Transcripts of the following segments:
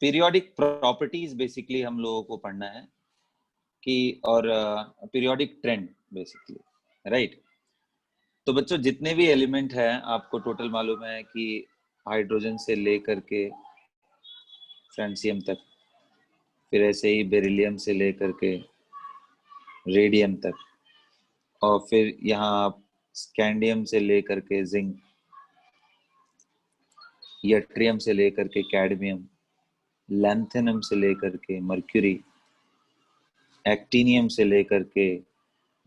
Periodic properties basically हम लोगों को पढ़ना है कि, और पीरियोडिक ट्रेंड बेसिकली, राइट। तो बच्चों जितने भी एलिमेंट हैं आपको टोटल मालूम है कि हाइड्रोजन से लेकर के फ्रांसियम तक, फिर ऐसे ही बेरिलियम से लेकर के रेडियम तक, और फिर यहाँ आप स्कैंडियम से लेकर के जिंक, यट्रियम से लेकर के कैडमियम, लैंथेनम से लेकर के मर्क्यूरी, एक्टिनियम से लेकर के,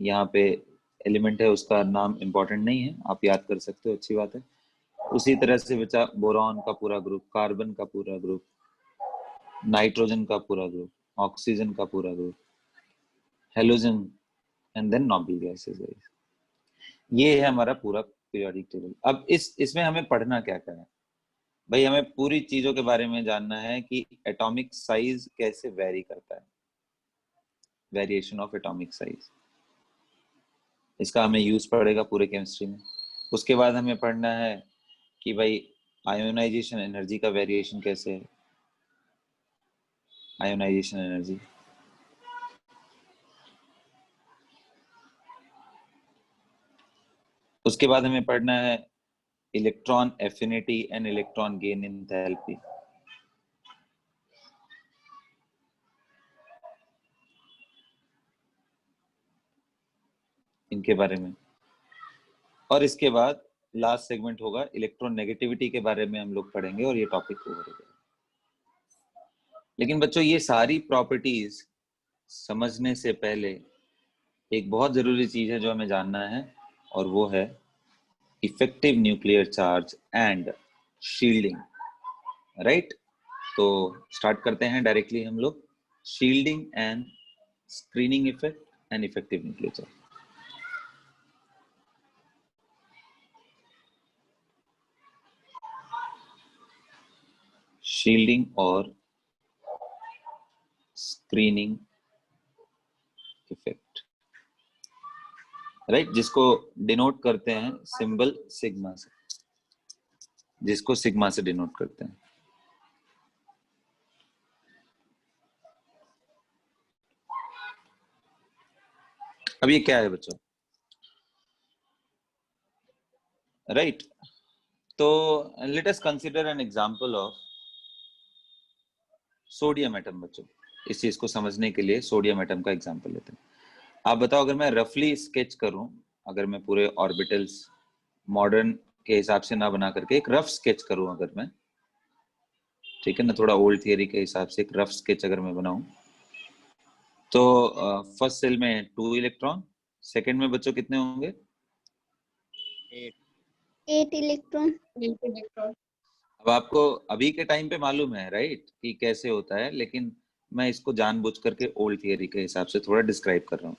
यहाँ पे एलिमेंट है उसका नाम इंपॉर्टेंट नहीं है, आप याद कर सकते हो, अच्छी बात है। उसी तरह से बचा बोरॉन का पूरा ग्रुप, कार्बन का पूरा ग्रुप, नाइट्रोजन का पूरा ग्रुप, ऑक्सीजन का पूरा group, halogen, and then noble gases. ये है हमारा पूरा पीरियोडिक टेबल। अब इसमें हमें पढ़ना क्या क्या है भाई, हमें पूरी चीजों के बारे में जानना है कि एटॉमिक साइज कैसे वेरी करता है, वेरिएशन ऑफ एटॉमिक साइज, इसका हमें यूज पड़ेगा पूरे केमिस्ट्री में। उसके बाद हमें पढ़ना है कि भाई आयोनाइजेशन एनर्जी का वेरिएशन कैसे है, आयोनाइजेशन एनर्जी। उसके बाद हमें पढ़ना है electron affinity and electron gain enthalpy. इनके बारे में। और इसके बाद लास्ट सेगमेंट होगा इलेक्ट्रॉन नेगेटिविटी के बारे में हम लोग पढ़ेंगे, और ये टॉपिक ओवर हो जाएगा। लेकिन बच्चों ये सारी प्रॉपर्टीज समझने से पहले एक बहुत जरूरी चीज है जो हमें जानना है, और वो है effective nuclear charge and shielding, right. तो स्टार्ट करते हैं डायरेक्टली हम लोग, shielding and screening effect and effective nuclear charge. Shielding और स्क्रीनिंग इफेक्ट, राइट, जिसको डिनोट करते हैं सिंबल सिग्मा से, जिसको सिग्मा से डिनोट करते हैं। अब ये क्या है बच्चों, राइट। तो let us consider an example of sodium atom. बच्चों इस चीज को समझने के लिए सोडियम एटम का एग्जांपल लेते हैं। आप बताओ, अगर मैं रफली स्केच करूं, अगर मैं पूरे ऑर्बिटल्स मॉडर्न के हिसाब से ना बना करके एक रफ स्केच करूं, अगर मैं, ठीक है ना, थोड़ा ओल्ड थियरी के हिसाब से एक रफ स्केच अगर मैं बनाऊं, तो फर्स्ट सेल में 2 इलेक्ट्रॉन, सेकंड में बच्चों कितने होंगे? 8 इलेक्ट्रॉन। अब आपको अभी के टाइम पे मालूम है, राइट, कि कैसे होता है, लेकिन मैं इसको जानबूझ करके ओल्ड थियरी के हिसाब से थोड़ा डिस्क्राइब कर रहा हूँ,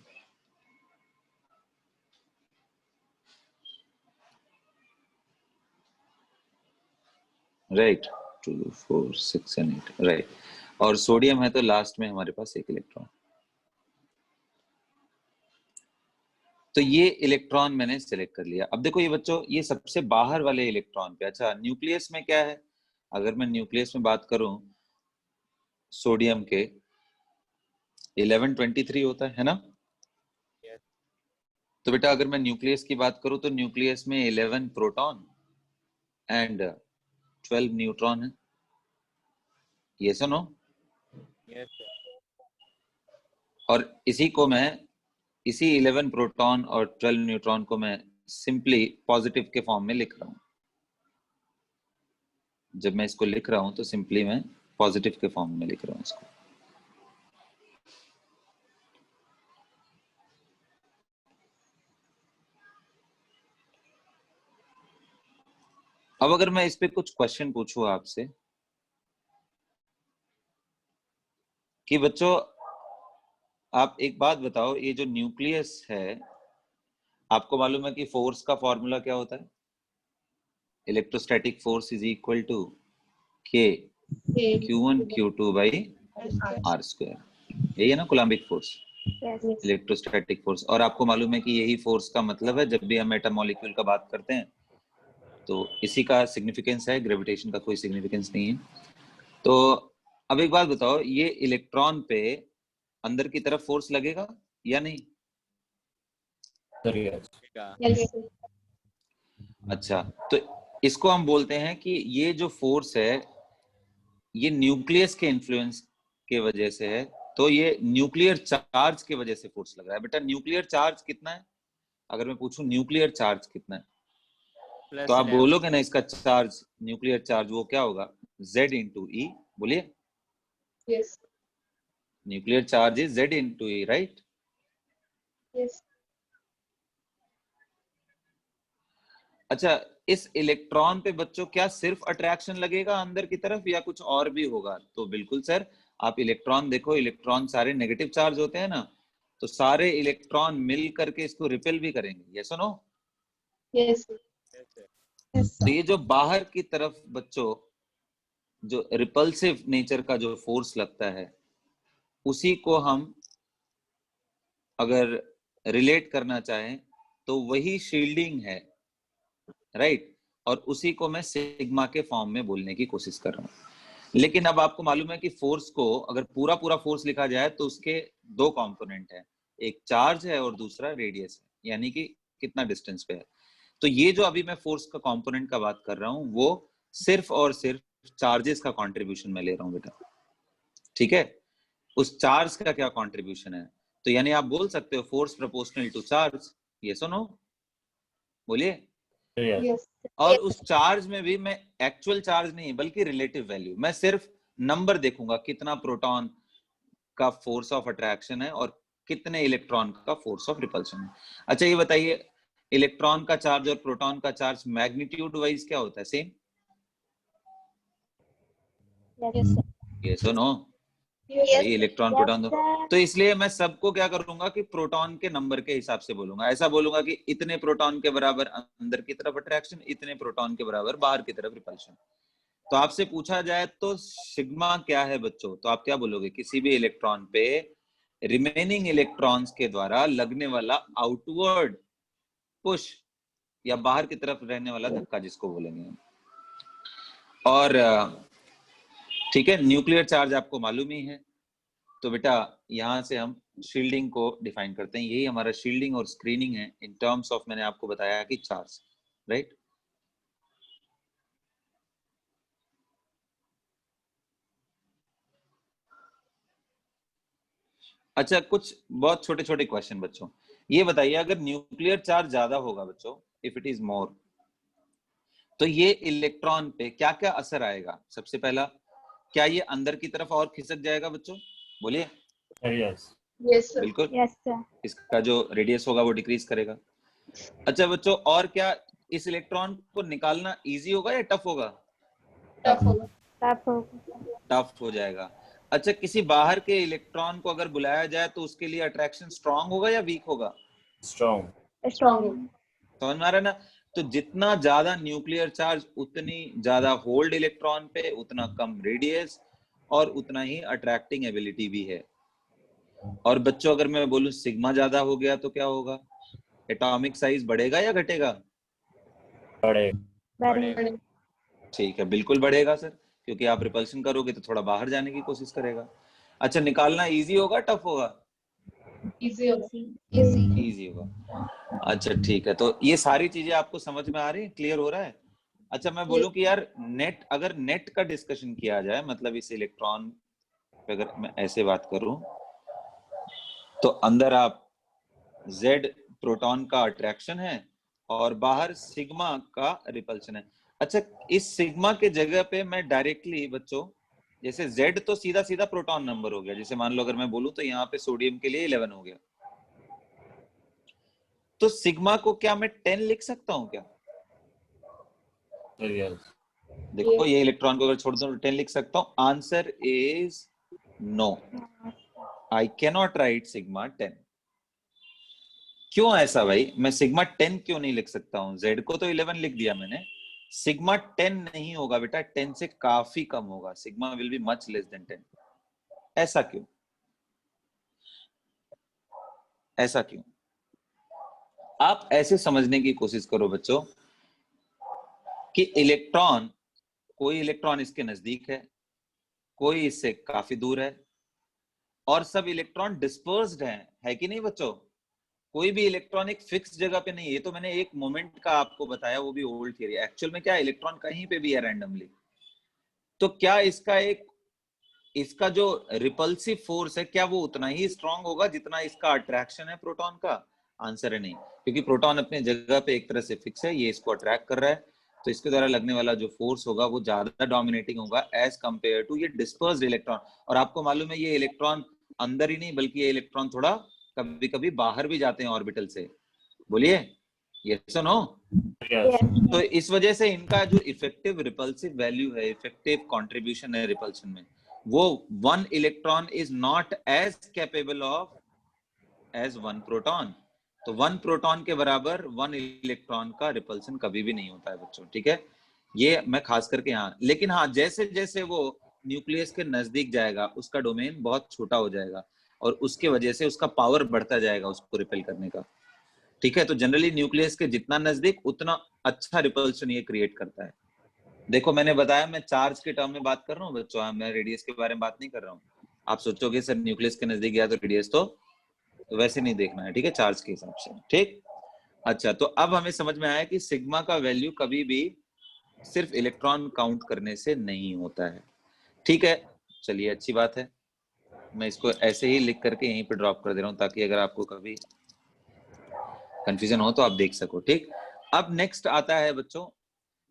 राइट। 2 4 6 and 8, right. और सोडियम है तो लास्ट में हमारे पास 1 इलेक्ट्रॉन। तो ये इलेक्ट्रॉन मैंने सिलेक्ट कर लिया। अब देखो ये बच्चों, ये सबसे बाहर वाले इलेक्ट्रॉन पे, अच्छा न्यूक्लियस में क्या है, अगर मैं न्यूक्लियस में बात करूं सोडियम के 1123 होता है ना। तो बेटा अगर मैं न्यूक्लियस की बात करूं तो न्यूक्लियस में 11 प्रोटॉन एंड 12 न्यूट्रॉन है, ये सुनो। और इसी को मैं, इसी 11 प्रोटॉन और 12 न्यूट्रॉन को मैं सिंपली पॉजिटिव के फॉर्म में लिख रहा हूं। जब मैं इसको लिख रहा हूं तो सिंपली मैं पॉजिटिव के फॉर्म में लिख रहा हूं इसको। अब अगर मैं इस पे कुछ क्वेश्चन पूछूं आपसे कि बच्चों आप एक बात बताओ, ये जो न्यूक्लियस है, आपको मालूम है कि फोर्स का फॉर्मूला क्या होता है? Electrostatic force is equal to K Q1 Q2 by are square, यही है ना कूलम्बिक फोर्स, इलेक्ट्रोस्टैटिक फोर्स। और आपको मालूम है कि यही फोर्स का मतलब है जब भी हम एटम मॉलिक्यूल का बात करते हैं तो इसी का सिग्निफिकेंस है, ग्रेविटेशन का कोई सिग्निफिकेंस नहीं है। तो अब एक बात बताओ, ये इलेक्ट्रॉन पे अंदर की तरफ फोर्स लगेगा या नहीं? अच्छा, तो इसको हम बोलते हैं कि ये जो फोर्स है ये न्यूक्लियस के इन्फ्लुएंस के वजह से है, तो ये न्यूक्लियर चार्ज की वजह से फोर्स लग रहा है। बेटा न्यूक्लियर चार्ज कितना है? अगर मैं पूछूं न्यूक्लियर चार्ज कितना है, तो आप बोलोगे ना इसका चार्ज, न्यूक्लियर चार्ज वो क्या होगा? Z इंटू ई। बोलिए। Yes. Nuclear charge is Z into E, right? Yes. अच्छा, इस इलेक्ट्रॉन पे बच्चों क्या सिर्फ अट्रैक्शन लगेगा अंदर की तरफ या कुछ और भी होगा? तो बिल्कुल सर, आप इलेक्ट्रॉन देखो, इलेक्ट्रॉन सारे नेगेटिव चार्ज होते हैं ना, तो सारे इलेक्ट्रॉन मिल करके इसको रिपेल भी करेंगे। यस और नो? Yes. तो ये जो बाहर की तरफ बच्चों जो रिपल्सिव नेचर का जो फोर्स लगता है, उसी को हम अगर रिलेट करना चाहें तो वही शील्डिंग है, राइट? और उसी को मैं सिग्मा के फॉर्म में बोलने की कोशिश कर रहा हूं। लेकिन अब आपको मालूम है कि फोर्स को अगर पूरा पूरा फोर्स लिखा जाए तो उसके दो कंपोनेंट है, एक चार्ज है और दूसरा रेडियस है, यानी कि कितना डिस्टेंस पे है। तो ये जो अभी मैं फोर्स का कंपोनेंट का बात कर रहा हूं, वो सिर्फ और सिर्फ चार्जेस का कंट्रीब्यूशन में ले रहा हूं बेटा, ठीक है? उस चार्ज का क्या कंट्रीब्यूशन है, तो यानी आप बोल सकते हो force proportional to charge. Yes और नो? बोलिए। Yes. और उस चार्ज में भी मैं एक्चुअल चार्ज नहीं बल्कि रिलेटिव वैल्यू, मैं सिर्फ नंबर देखूंगा, कितना प्रोटॉन का फोर्स ऑफ अट्रैक्शन है और कितने इलेक्ट्रॉन का फोर्स ऑफ रिपल्शन है। अच्छा ये बताइए, इलेक्ट्रॉन का चार्ज और प्रोटॉन का चार्ज मैग्नीट्यूड वाइज क्या होता है? सेम? Yes. यस और नो? Yes. भाई इलेक्ट्रॉन प्रोटॉन दो, तो इसलिए मैं सबको क्या करूंगा कि प्रोटॉन के नंबर के हिसाब से बोलूंगा। ऐसा बोलूंगा कि इतने प्रोटॉन के बराबर अंदर की तरफ अट्रैक्शन, इतने प्रोटॉन के बराबर बाहर की तरफ रिपल्शन। तो आपसे पूछा जाए तो सिग्मा क्या है बच्चों, तो आप क्या बोलोगे? किसी भी इलेक्ट्रॉन पे रिमेनिंग इलेक्ट्रॉन्स के द्वारा लगने वाला आउटवर्ड पुश या बाहर की तरफ रहने वाला धक्का, जिसको बोलेंगे हम। और ठीक है, न्यूक्लियर चार्ज आपको मालूम ही है। तो बेटा यहां से हम शील्डिंग को डिफाइन करते हैं, यही हमारा शील्डिंग और स्क्रीनिंग है इन टर्म्स ऑफ, मैंने आपको बताया कि चार्ज, राइट? अच्छा, कुछ बहुत छोटे छोटे क्वेश्चन बच्चों, ये बताइए अगर न्यूक्लियर चार्ज ज्यादा होगा बच्चों, इफ इट इज मोर, तो ये इलेक्ट्रॉन पे क्या क्या असर आएगा? सबसे पहला, क्या ये अंदर की तरफ और खिसक जाएगा बच्चों? बोलिए। Yes. Yes, sir. बिल्कुल। Yes sir. इसका जो रेडियस होगा वो डिक्रीज करेगा। अच्छा बच्चों, और क्या इस इलेक्ट्रॉन को निकालना इजी होगा या टफ होगा? Tough होगा। टफ होगा। टफ हो जाएगा। अच्छा, किसी बाहर के इलेक्ट्रॉन को अगर बुलाया जाए तो उसके लिए अट्रैक्शन स्ट्रांग होगा या वीक होगा? Strong strong. समझ में आ रहा है ना? तो जितना ज्यादा न्यूक्लियर चार्ज, उतनी ज्यादा होल्ड इलेक्ट्रॉन पे, उतना कम रेडियस और उतना ही अट्रैक्टिंग एबिलिटी भी है। और बच्चों अगर मैं बोलूं सिग्मा ज्यादा हो गया तो क्या होगा? एटॉमिक साइज बढ़ेगा या घटेगा? बढ़ेगा। ठीक है, बिल्कुल बढ़ेगा सर, क्योंकि आप रिपल्शन करोगे तो थोड़ा बाहर जाने की कोशिश करेगा। अच्छा, निकालना इजी होगा टफ होगा? easy होगा। इजी होगा। अच्छा ठीक है, तो ये सारी चीजें आपको समझ में आ रही है, क्लियर हो रहा है? अच्छा मैं बोलूं कि यार नेट, अगर नेट का डिस्कशन किया जाए, मतलब इस इलेक्ट्रॉन पे अगर मैं ऐसे बात करूं, तो अंदर आप Z प्रोटॉन का अट्रैक्शन है और बाहर सिग्मा का रिपल्शन है। अच्छा, इस सिग्मा के जगह पे मैं डायरेक्टली बच्चों, जैसे Z तो सीधा सीधा प्रोटॉन नंबर हो गया, जैसे मान लो अगर मैं बोलूं तो यहाँ पे सोडियम के लिए 11 हो गया, तो सिग्मा को क्या मैं 10 लिख सकता हूं क्या? देखो ये इलेक्ट्रॉन को अगर छोड़ दो तो 10 लिख सकता हूं। Answer is no, I can not write sigma 10। क्यों ऐसा भाई? मैं सिग्मा 10 क्यों नहीं लिख सकता हूं? Z को तो 11 लिख दिया मैंने, सिग्मा 10 नहीं होगा बेटा, 10 से काफी कम होगा, sigma will be much less than 10। ऐसा क्यों? ऐसा क्यों? आप ऐसे समझने की कोशिश करो बच्चों कि इलेक्ट्रॉन, कोई इलेक्ट्रॉन इसके नजदीक है, कोई इससे काफी दूर है, और सब इलेक्ट्रॉन डिस्पर्स्ड हैं, है कि नहीं बच्चों? कोई भी इलेक्ट्रॉन एक फिक्स जगह पे नहीं है। ये तो मैंने एक मोमेंट का आपको बताया, वो भी ओल्ड थियरी। एक्चुअल में क्या है, इलेक्ट्रॉन कहीं पे भी है रैंडमली। तो क्या इसका जो रिपल्सिव फोर्स है, क्या वो उतना ही स्ट्रांग होगा जितना इसका अट्रैक्शन है प्रोटॉन का? आंसर है नहीं, क्योंकि प्रोटॉन अपने जगह पे एक तरह से फिक्स है, ये इसको अट्रैक्ट कर रहा है, तो इसके द्वारा लगने वाला जो फोर्स होगा वो ज्यादा डोमिनेटिंग होगा एज कंपेयर टू ये डिस्पर्स्ड इलेक्ट्रॉन। और आपको मालूम है ये इलेक्ट्रॉन अंदर ही नहीं, बल्कि ये इलेक्ट्रॉन थोड़ा कभी कभी बाहर भी जाते हैं ऑर्बिटल से। बोलिए यस और नो? तो इस वजह से इनका जो इफेक्टिव रिपल्सिव वैल्यू है, इफेक्टिव कंट्रीब्यूशन है रिपल्शन में, वो 1 electron is not as capable of as 1 proton. तो 1 प्रोटॉन के बराबर 1 इलेक्ट्रॉन का रिपल्सन कभी भी नहीं होता है बच्चों, ठीक है? ये मैं खास करके यहाँ, लेकिन हाँ, जैसे जैसे वो न्यूक्लियस के नजदीक जाएगा उसका डोमेन बहुत छोटा हो जाएगा, और उसके वजह से उसका पावर बढ़ता जाएगा उसको रिपेल करने का, ठीक है? तो जनरली न्यूक्लियस के जितना नजदीक उतना अच्छा रिपल्शन ये क्रिएट करता है। देखो मैंने बताया मैं चार्ज के टर्म में बात कर रहा हूँ बच्चों, मैं रेडियस के बारे में बात नहीं कर रहा हूँ। आप सोचोगे सर न्यूक्लियस के नजदीक गया तो रेडियस, तो वैसे नहीं देखना है, ठीक है? चार्ज के हिसाब से, ठीक? अच्छा, तो अब हमें समझ में आया कि सिग्मा का वैल्यू कभी भी सिर्फ इलेक्ट्रॉन काउंट करने से नहीं होता है, ठीक है? चलिए अच्छी बात है, मैं इसको ऐसे ही लिख करके यहीं पे ड्रॉप कर दे रहा हूँ, ताकि अगर आपको कभी कंफ्यूजन हो तो आप देख सको, ठीक? अब नेक्स्ट आता है बच्चों,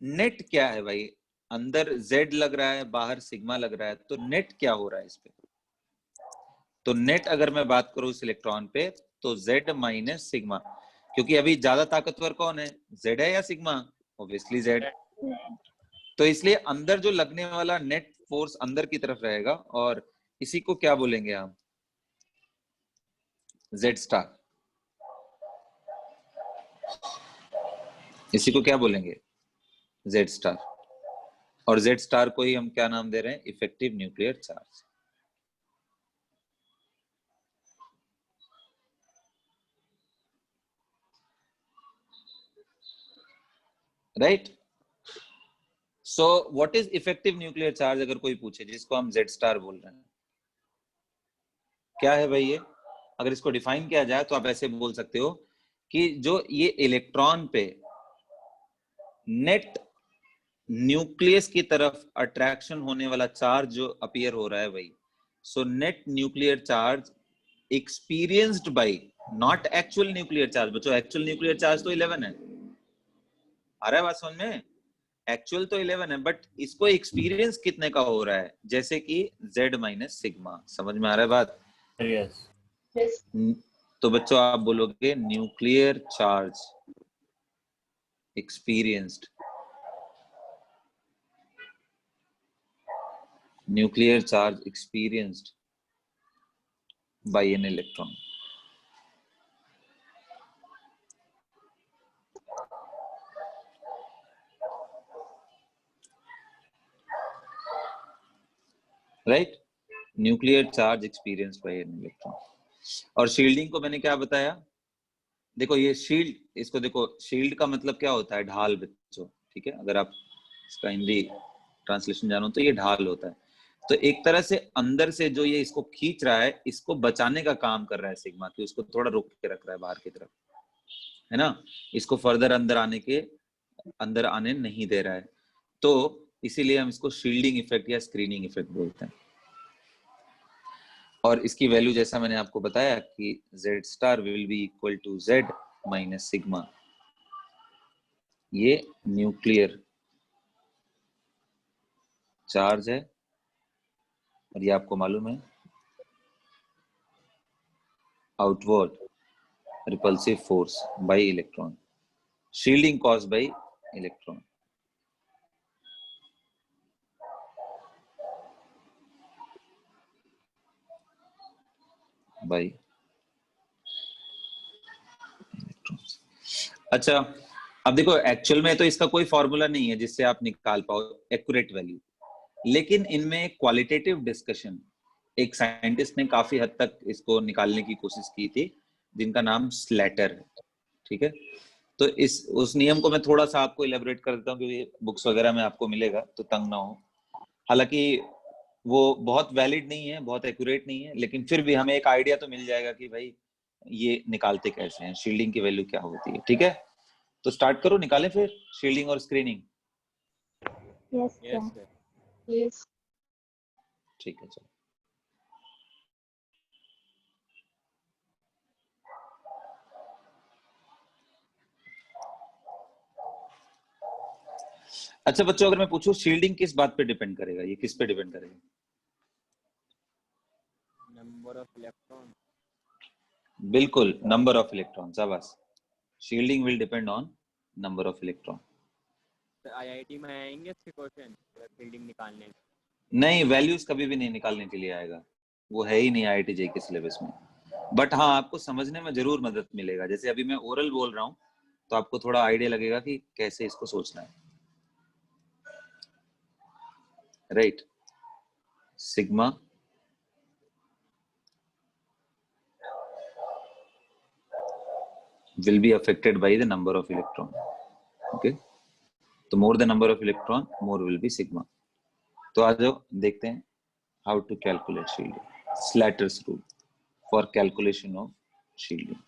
नेट क्या है भाई? अंदर Z लग रहा है, बाहर सिग्मा लग रहा है, तो नेट क्या हो रहा है इस पे? तो नेट अगर मैं बात करूं इस इलेक्ट्रॉन पे, तो Z माइनस सिग्मा, क्योंकि अभी ज्यादा ताकतवर कौन है, Z है या सिग्मा? Obviously Z। तो इसलिए अंदर जो लगने वाला नेट फोर्स अंदर की तरफ रहेगा, और इसी को क्या बोलेंगे हम? Z star. इसी को क्या बोलेंगे? Z star. और Z स्टार को ही हम क्या नाम दे रहे हैं? Effective nuclear charge. Right? So what is effective nuclear charge, अगर कोई पूछे, जिसको हम Z स्टार बोल रहे हैं, क्या है भाई ये? अगर इसको डिफाइन किया जाए तो आप ऐसे बोल सकते हो कि जो ये इलेक्ट्रॉन पे नेट न्यूक्लियस की तरफ अट्रैक्शन होने वाला चार्ज जो अपीयर हो रहा है भाई, so net nuclear charge experienced bye, not actual nuclear charge. बच्चों एक्चुअल न्यूक्लियर चार्ज तो 11 है, आ रहा है बात समझ में? एक्चुअल तो 11 है, बट इसको एक्सपीरियंस कितने का हो रहा है? जैसे कि Z माइनस सिग्मा। समझ में आ रहा है बात? Yes. तो बच्चों आप बोलोगे nuclear charge experienced, nuclear charge experienced bye an electron. Right? Nuclear charge experience by an electron. और शील्डिंग को मैंने क्या बताया? देखो ये शील्ड, इसको देखो, शील्ड का मतलब क्या होता है? ढाल बच्चों, ठीक है? अगर आप इसका हिंदी ट्रांसलेशन जानो तो ये ढाल होता है। तो एक तरह से अंदर से जो ये इसको खींच रहा है, इसको बचाने का काम कर रहा है सिग्मा, कि उसको थोड़ा रोक के रख रहा है बाहर की तरफ, है ना? इसको फर्दर अंदर आने नहीं दे रहा है। तो इसीलिए हम इसको शील्डिंग इफेक्ट या स्क्रीनिंग इफेक्ट बोलते हैं। और इसकी वैल्यू जैसा मैंने आपको बताया कि Z star will be equal to Z minus sigma. ये न्यूक्लियर चार्ज है, और ये आपको मालूम है outward repulsive force by electron, shielding caused by electron. By अच्छा, अब देखो एक्चुअल में तो इसका कोई फॉर्मूला नहीं है जिससे आप निकाल पाओ एक्यूरेट वैल्यू, लेकिन इनमें क्वालिटेटिव डिस्कशन, एक साइंटिस्ट ने काफी हद तक इसको निकालने की कोशिश की थी, जिनका नाम स्लेटर है, ठीक है? तो उस नियम को मैं थोड़ा सा आपको इलेबोरेट कर देता हूँ, क्योंकि बुक्स वगैरह में आपको मिलेगा तो तंग ना हो। हालांकि वो बहुत वैलिड नहीं है, बहुत एक्यूरेट नहीं है, लेकिन फिर भी हमें एक आइडिया तो मिल जाएगा कि भाई ये निकालते कैसे हैं, शील्डिंग की वैल्यू क्या होती है। ठीक है, तो स्टार्ट करो, निकालें फिर शील्डिंग और स्क्रीनिंग। Yes sir. यस। ठीक है, चलो। अच्छा बच्चों, अगर मैं पूछूं शील्डिंग किस बात पे डिपेंड करेगा, ये किस पे डिपेंड करेगा? Number of electron. बिल्कुल, नंबर ऑफ इलेक्ट्रॉन, शाबाश। Shielding will depend on number of electron. IIT में आएंगे इसके क्वेश्चन शील्डिंग निकालने? नहीं, वैल्यूज कभी भी नहीं निकालने के लिए आएगा, वो है ही नहीं आईआईटी जेईई के सिलेबस में। बट हाँ, आपको समझने में जरूर मदद मिलेगा। जैसे अभी मैं ओरल बोल रहा हूँ तो आपको थोड़ा आइडिया लगेगा कि कैसे इसको सोचना है। Right, sigma will be affected by the number of electron. Okay, तो more the number of electron, more will be sigma. तो आ जाओ देखते हैं how to calculate shielding. Slatter's rule for calculation of shielding.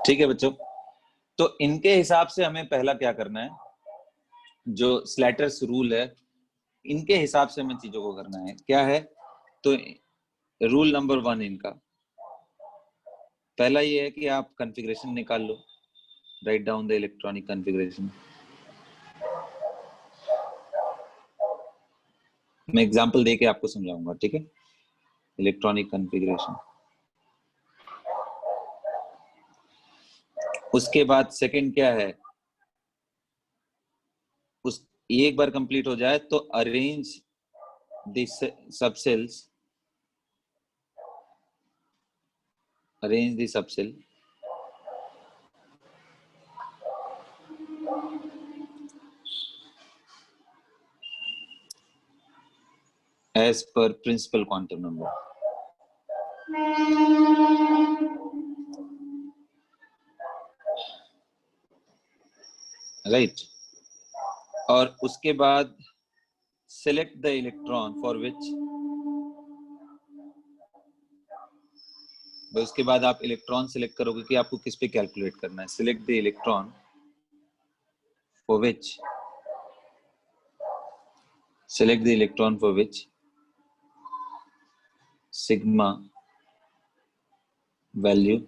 ठीक है बच्चों, तो इनके हिसाब से हमें पहला क्या करना है, जो स्लैटर्स रूल है इनके हिसाब से हमें चीजों को करना है। क्या है, तो रूल नंबर 1 इनका पहला ये है कि आप कॉन्फ़िगरेशन निकाल लो, right down the electronic configuration. मैं एग्जांपल देके आपको समझाऊंगा, ठीक है। इलेक्ट्रॉनिक कॉन्फ़िगरेशन, उसके बाद सेकंड क्या है, उस एक बार कंप्लीट हो जाए तो arrange the subcells, arrange the subshell as per principal quantum number. Right, और उसके बाद select the electron for which, उसके बाद आप इलेक्ट्रॉन सिलेक्ट करोगे कि आपको किस पे कैलकुलेट करना है। select the electron for which, select the electron for which sigma value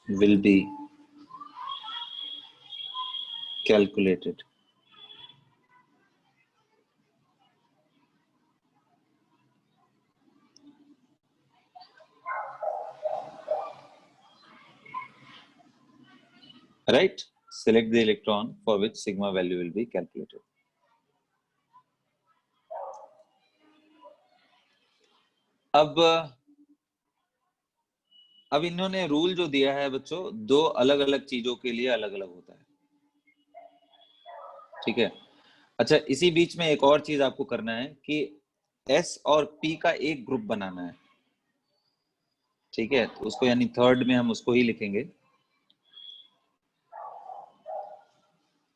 will be calculated. Right, select the electron for which sigma value will be calculated. अब इन्होंने रूल जो दिया है बच्चों, दो अलग अलग चीजों के लिए अलग अलग होता है, ठीक है। अच्छा, इसी बीच में एक और चीज आपको करना है कि S और P का एक ग्रुप बनाना है, ठीक है। तो उसको यानी थर्ड में हम उसको ही लिखेंगे।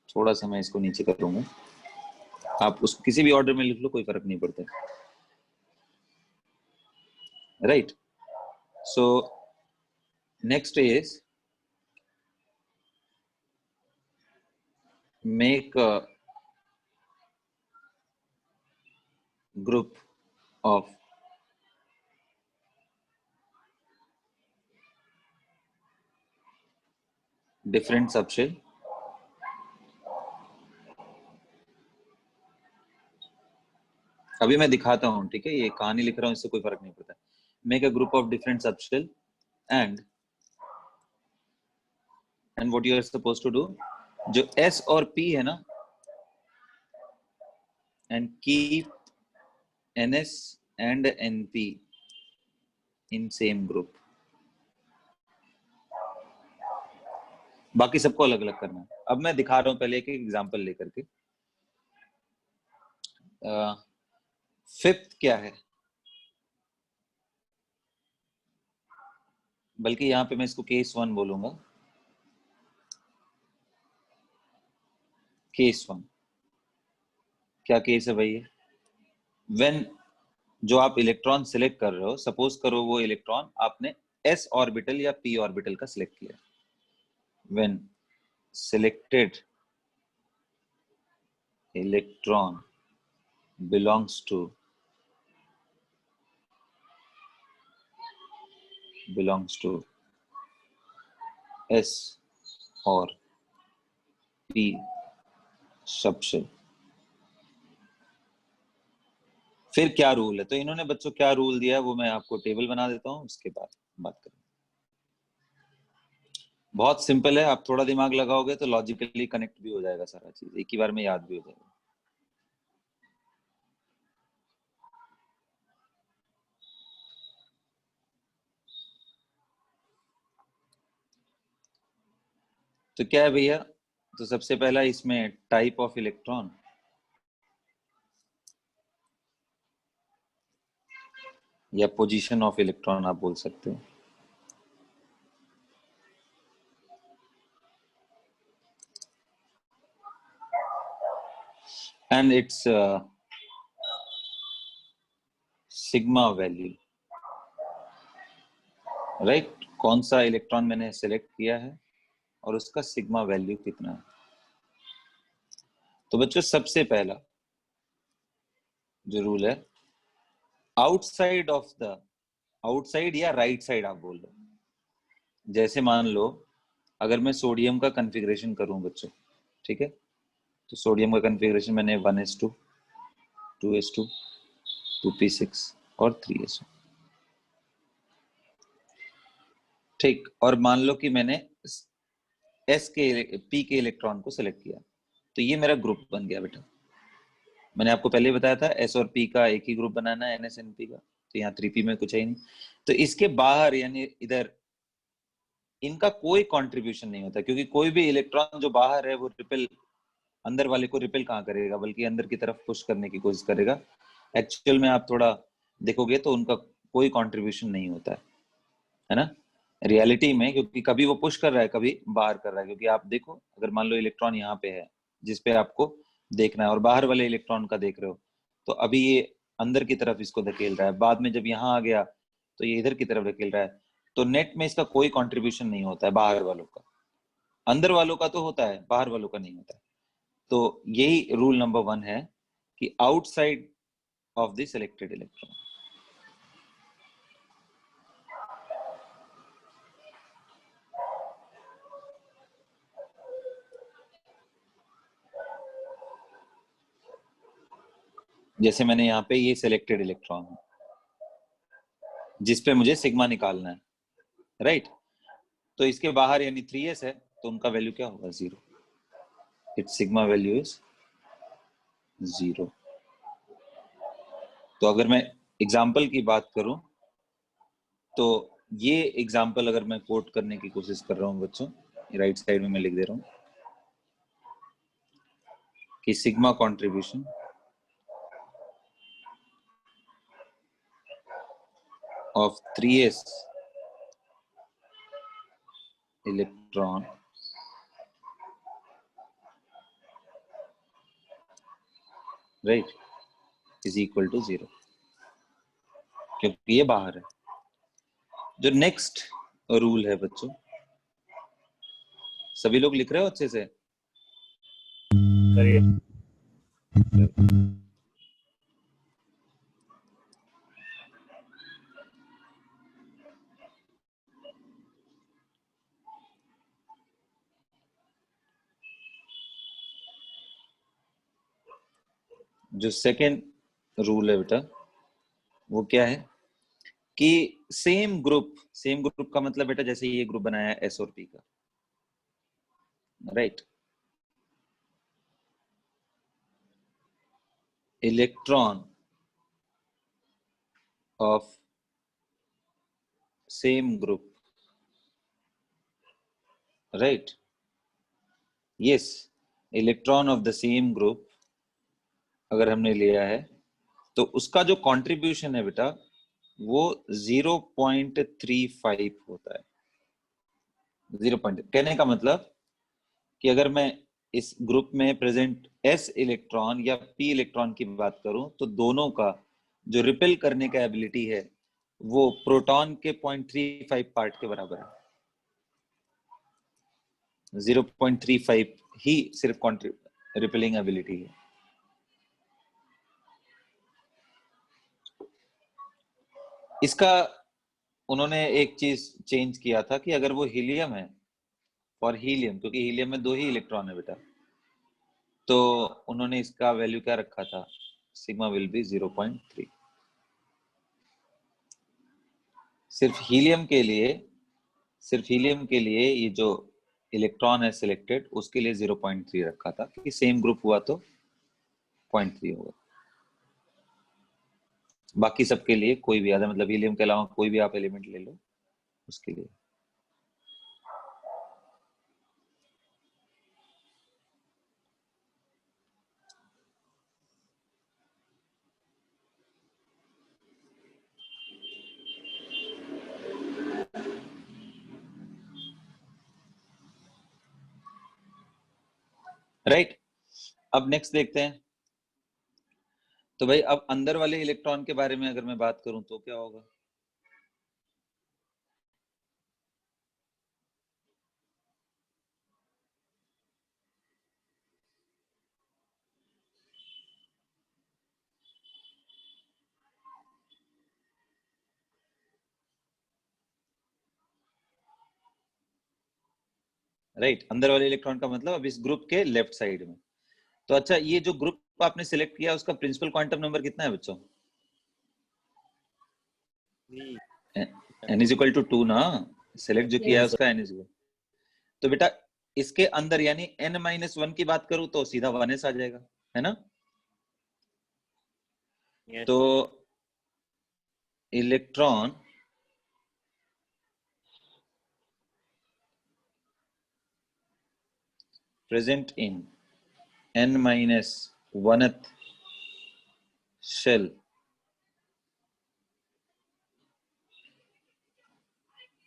थोड़ा सा मैं इसको नीचे करूंगा, आप उसको किसी भी ऑर्डर में लिख लो, कोई फर्क नहीं पड़ता। Right, so next is make a group of different subshell अभी मैं दिखाता हूं, ठीक है। ये कहानी लिख रहा हूं, इससे कोई फर्क नहीं पड़ता। Make a group of different subshell and what you are suppose to do, जो S और P है ना, and keep NS and NP in same group. बाकी सबको अलग अलग करना है। अब मैं दिखा रहा हूं पहले एक एग्जांपल लेकर के। फिफ्थ क्या है, बल्कि यहाँ पे मैं इसको केस 1 बोलूंगा। केस 1 क्या केस है भाई? व्हेन जो आप इलेक्ट्रॉन सिलेक्ट कर रहे हो, सपोज करो वो इलेक्ट्रॉन आपने s ऑर्बिटल या p ऑर्बिटल का सिलेक्ट किया। When selected electron belongs to s or p subshell. फिर क्या रूल है? तो इन्होंने बच्चों क्या रूल दिया है वो मैं आपको टेबल बना देता हूं, उसके बाद बात करें। बहुत सिंपल है, आप थोड़ा दिमाग लगाओगे तो लॉजिकली कनेक्ट भी हो जाएगा, सारा चीज एक ही बार में याद भी हो जाएगा। तो क्या है भैया? तो सबसे पहला इसमें टाइप ऑफ इलेक्ट्रॉन, या पोजीशन ऑफ इलेक्ट्रॉन आप बोल सकते हो। And it's sigma value, right? कौन सा इलेक्ट्रॉन मैंने सिलेक्ट किया है और उसका सिग्मा वैल्यू कितना है। तो बच्चों सबसे पहला जो रूल है, आउटसाइड ऑफ द, आउटसाइड या राइट साइड आप बोल लो। जैसे मान लो अगर मैं सोडियम का कॉन्फ़िगरेशन करूं बच्चों, ठीक है, तो सोडियम का कॉन्फ़िगरेशन मैंने 1s2, 2s2, 2p6 और 3s2, ठीक। और मान लो कि मैंने p के इलेक्ट्रॉन को सिलेक्ट किया, तो ये मेरा ग्रुप बन गया बेटा। मैंने आपको पहले बताया था s और p का एक ही ग्रुप बनाना है, NSNP का। तो यहाँ 3p में कुछ है ही नहीं। तो इसके बाहर यानी इधर इनका कोई कंट्रीब्यूशन नहीं होता, क्योंकि कोई भी इलेक्ट्रॉन जो बाहर है वो रिपेल, अंदर वाले को रिपेल कहाँ करेगा, बल्कि अंदर की तरफ पुश करने की कोशिश करेगा। एक्चुअल में आप थोड़ा देखोगे तो उनका कोई कंट्रीब्यूशन नहीं होता है ना, रियलिटी में। क्योंकि कभी वो पुश कर रहा है, कभी बाहर कर रहा है। क्योंकि आप देखो, अगर मान लो इलेक्ट्रॉन यहाँ पे है जिसपे आपको देखना है, और बाहर वाले इलेक्ट्रॉन का देख रहे हो, तो अभी ये अंदर की तरफ इसको धकेल रहा है, बाद में जब यहाँ आ गया तो ये इधर की तरफ धकेल रहा है। तो नेट में इसका कोई कंट्रीब्यूशन नहीं होता है बाहर वालों का। अंदर वालों का तो होता है, बाहर वालों का नहीं होता है। तो यही रूल नंबर 1 है कि outside of the selected electron. जैसे मैंने यहाँ पे ये सिलेक्टेड इलेक्ट्रॉन है जिसपे मुझे सिग्मा निकालना है, राइट? तो इसके बाहर यानी 3s है, तो उनका वैल्यू क्या होगा? 0। It's sigma value is 0। तो अगर मैं एग्जाम्पल की बात करूं, तो ये एग्जाम्पल अगर मैं कोट करने की कोशिश कर रहा हूं बच्चों, राइट साइड में मैं लिख दे रहा हूं कि sigma contribution of 3s electron right is equal to 0, क्योंकि ये बाहर है। जो नेक्स्ट रूल है बच्चों, सभी लोग लिख रहे हो अच्छे से? जो सेकेंड रूल है बेटा वो क्या है कि सेम ग्रुप का मतलब बेटा, जैसे ये ग्रुप बनाया है S और P का, right? Electron of same group, right? Yes, electron of the same group अगर हमने लिया है तो उसका जो कंट्रीब्यूशन है बेटा वो 0.35 होता है। 0. कहने का मतलब कि अगर मैं इस ग्रुप में प्रेजेंट s इलेक्ट्रॉन या p इलेक्ट्रॉन की बात करूं तो दोनों का जो रिपेल करने का एबिलिटी है वो प्रोटॉन के 0.35 पार्ट के बराबर है। 0.35 ही सिर्फ रिपेलिंग एबिलिटी है। इसका उन्होंने एक चीज चेंज किया था कि अगर वो हीलियम है, फॉर हीलियम, क्योंकि हीलियम में 2 ही इलेक्ट्रॉन है बेटा, तो उन्होंने इसका वैल्यू क्या रखा था, सिग्मा विल बी 0.3। सिर्फ हीलियम के लिए ये जो इलेक्ट्रॉन है सिलेक्टेड उसके लिए 0.3 रखा था कि सेम ग्रुप हुआ तो 0.3 होगा। बाकी सबके लिए कोई भी आधा, मतलब हीलियम के अलावा कोई भी आप एलिमेंट ले लो उसके लिए। राइट, अब नेक्स्ट देखते हैं। तो भाई अब अंदर वाले इलेक्ट्रॉन के बारे में अगर मैं बात करूं तो क्या होगा? राइट, अंदर वाले इलेक्ट्रॉन का मतलब अब इस ग्रुप के लेफ्ट साइड में। तो अच्छा, ये जो ग्रुप आपने सिलेक्ट किया उसका प्रिंसिपल क्वांटम नंबर कितना है बच्चों? n इज इक्वल टू 2 ना, सिलेक्ट जो किया है उसका n इज इक्वल। तो बेटा इसके अंदर यानी n-1 की बात करूं तो सीधा 1s आ जाएगा, है ना? Yes. तो इलेक्ट्रॉन प्रेजेंट इन n-1th शेल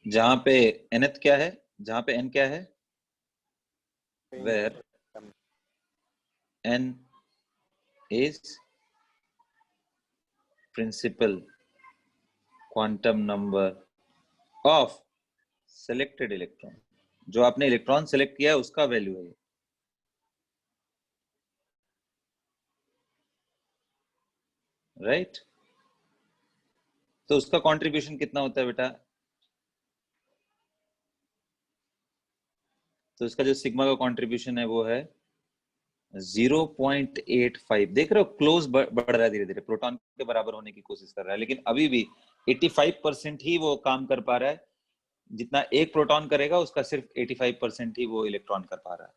जहां पे nth क्या है, जहां पे n क्या है, where n is principal quantum number of selected electron, जो आपने इलेक्ट्रॉन सेलेक्ट किया है उसका वैल्यू है, राइट? तो उसका कंट्रीब्यूशन कितना होता है बेटा? तो इसका जो सिग्मा का कंट्रीब्यूशन है वो है 0.85। देख रहे हो, क्लोज बढ़ रहा है धीरे धीरे, प्रोटॉन के बराबर होने की कोशिश कर रहा है, लेकिन अभी भी 85% ही वो काम कर पा रहा है। जितना एक प्रोटॉन करेगा उसका सिर्फ 85% ही वो इलेक्ट्रॉन कर पा रहा है।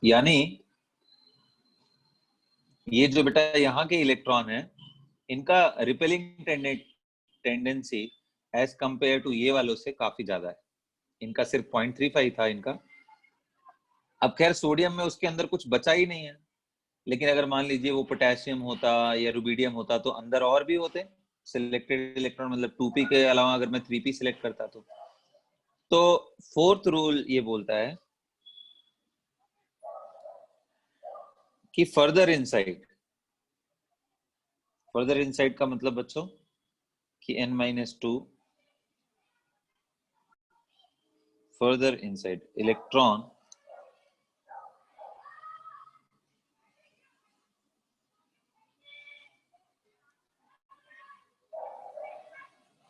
यानी ये जो बेटा यहाँ के इलेक्ट्रॉन है इनका repelling tendency as compare to ये वालों से काफी ज्यादा है। इनका सिर्फ 0.35 था इनका। अब खैर सोडियम में उसके अंदर कुछ बचा ही नहीं है, लेकिन अगर मान लीजिए वो पोटेशियम होता या रुबिडियम होता तो अंदर और भी होते सिलेक्टेड इलेक्ट्रॉन, मतलब 2p के अलावा अगर मैं 3p सिलेक्ट करता तो फोर्थ रूल ये बोलता है कि फर्दर इनसाइड का मतलब बच्चों कि n-2 further inside electron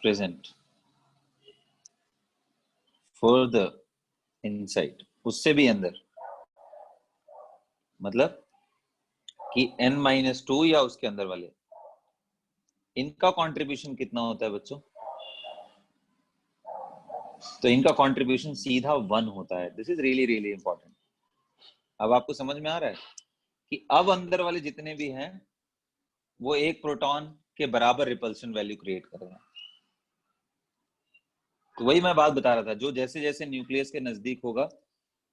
present further inside, उससे भी अंदर, मतलब कि n-2 या उसके अंदर वाले, इनका कंट्रीब्यूशन कितना होता है बच्चों? तो इनका कंट्रीब्यूशन सीधा 1 होता है। This is really really important. अब आपको समझ में आ रहा है कि अब अंदर वाले जितने भी हैं वो एक प्रोटॉन के बराबर रिपल्शन वैल्यू क्रिएट कर रहे हैं। तो वही मैं बात बता रहा था, जो जैसे जैसे न्यूक्लियस के नजदीक होगा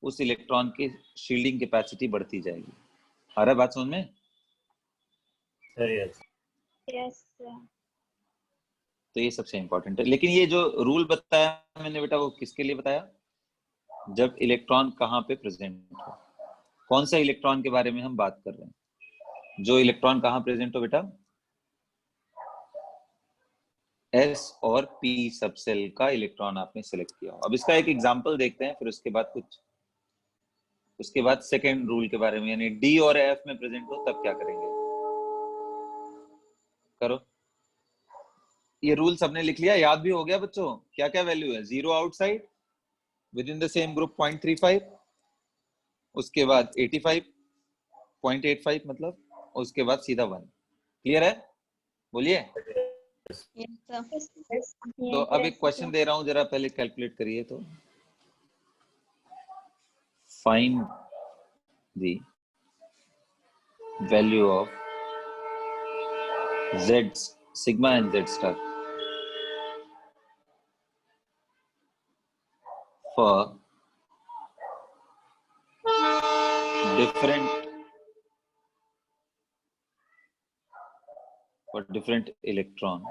उस इलेक्ट्रॉन की शील्डिंग कैपेसिटी बढ़ती जाएगी। आ रहा है बात समझ में? Yes. Sir. तो ये सबसे इंपॉर्टेंट है। लेकिन ये जो रूल बताया मैंने बेटा, वो किसके लिए बताया? जब इलेक्ट्रॉन कहाँ पे प्रेजेंट हो। कौन सा इलेक्ट्रॉन के बारे में हम बात कर रहे हैं? जो इलेक्ट्रॉन कहाँ प्रेजेंट हो बेटा? एस और पी सबसेल का इलेक्ट्रॉन आपने सिलेक्ट किया हो। अब इसका एक एग्जांपल देखते हैं, फिर उसके बाद सेकेंड रूल के बारे में, यानी डी और एफ में प्रेजेंट हो तब क्या करेंगे। करो, ये रूल सबने लिख लिया, याद भी हो गया बच्चों? क्या क्या वैल्यू है? 0 outside, with in the same group 0.35, उसके बाद 85, 0.85 मतलब, उसके बाद सीधा 1। क्लियर है? बोलिए। तो अब एक क्वेश्चन दे रहा हूं, जरा पहले कैलकुलेट करिए। तो find the value of Z sigma and Z star for different electron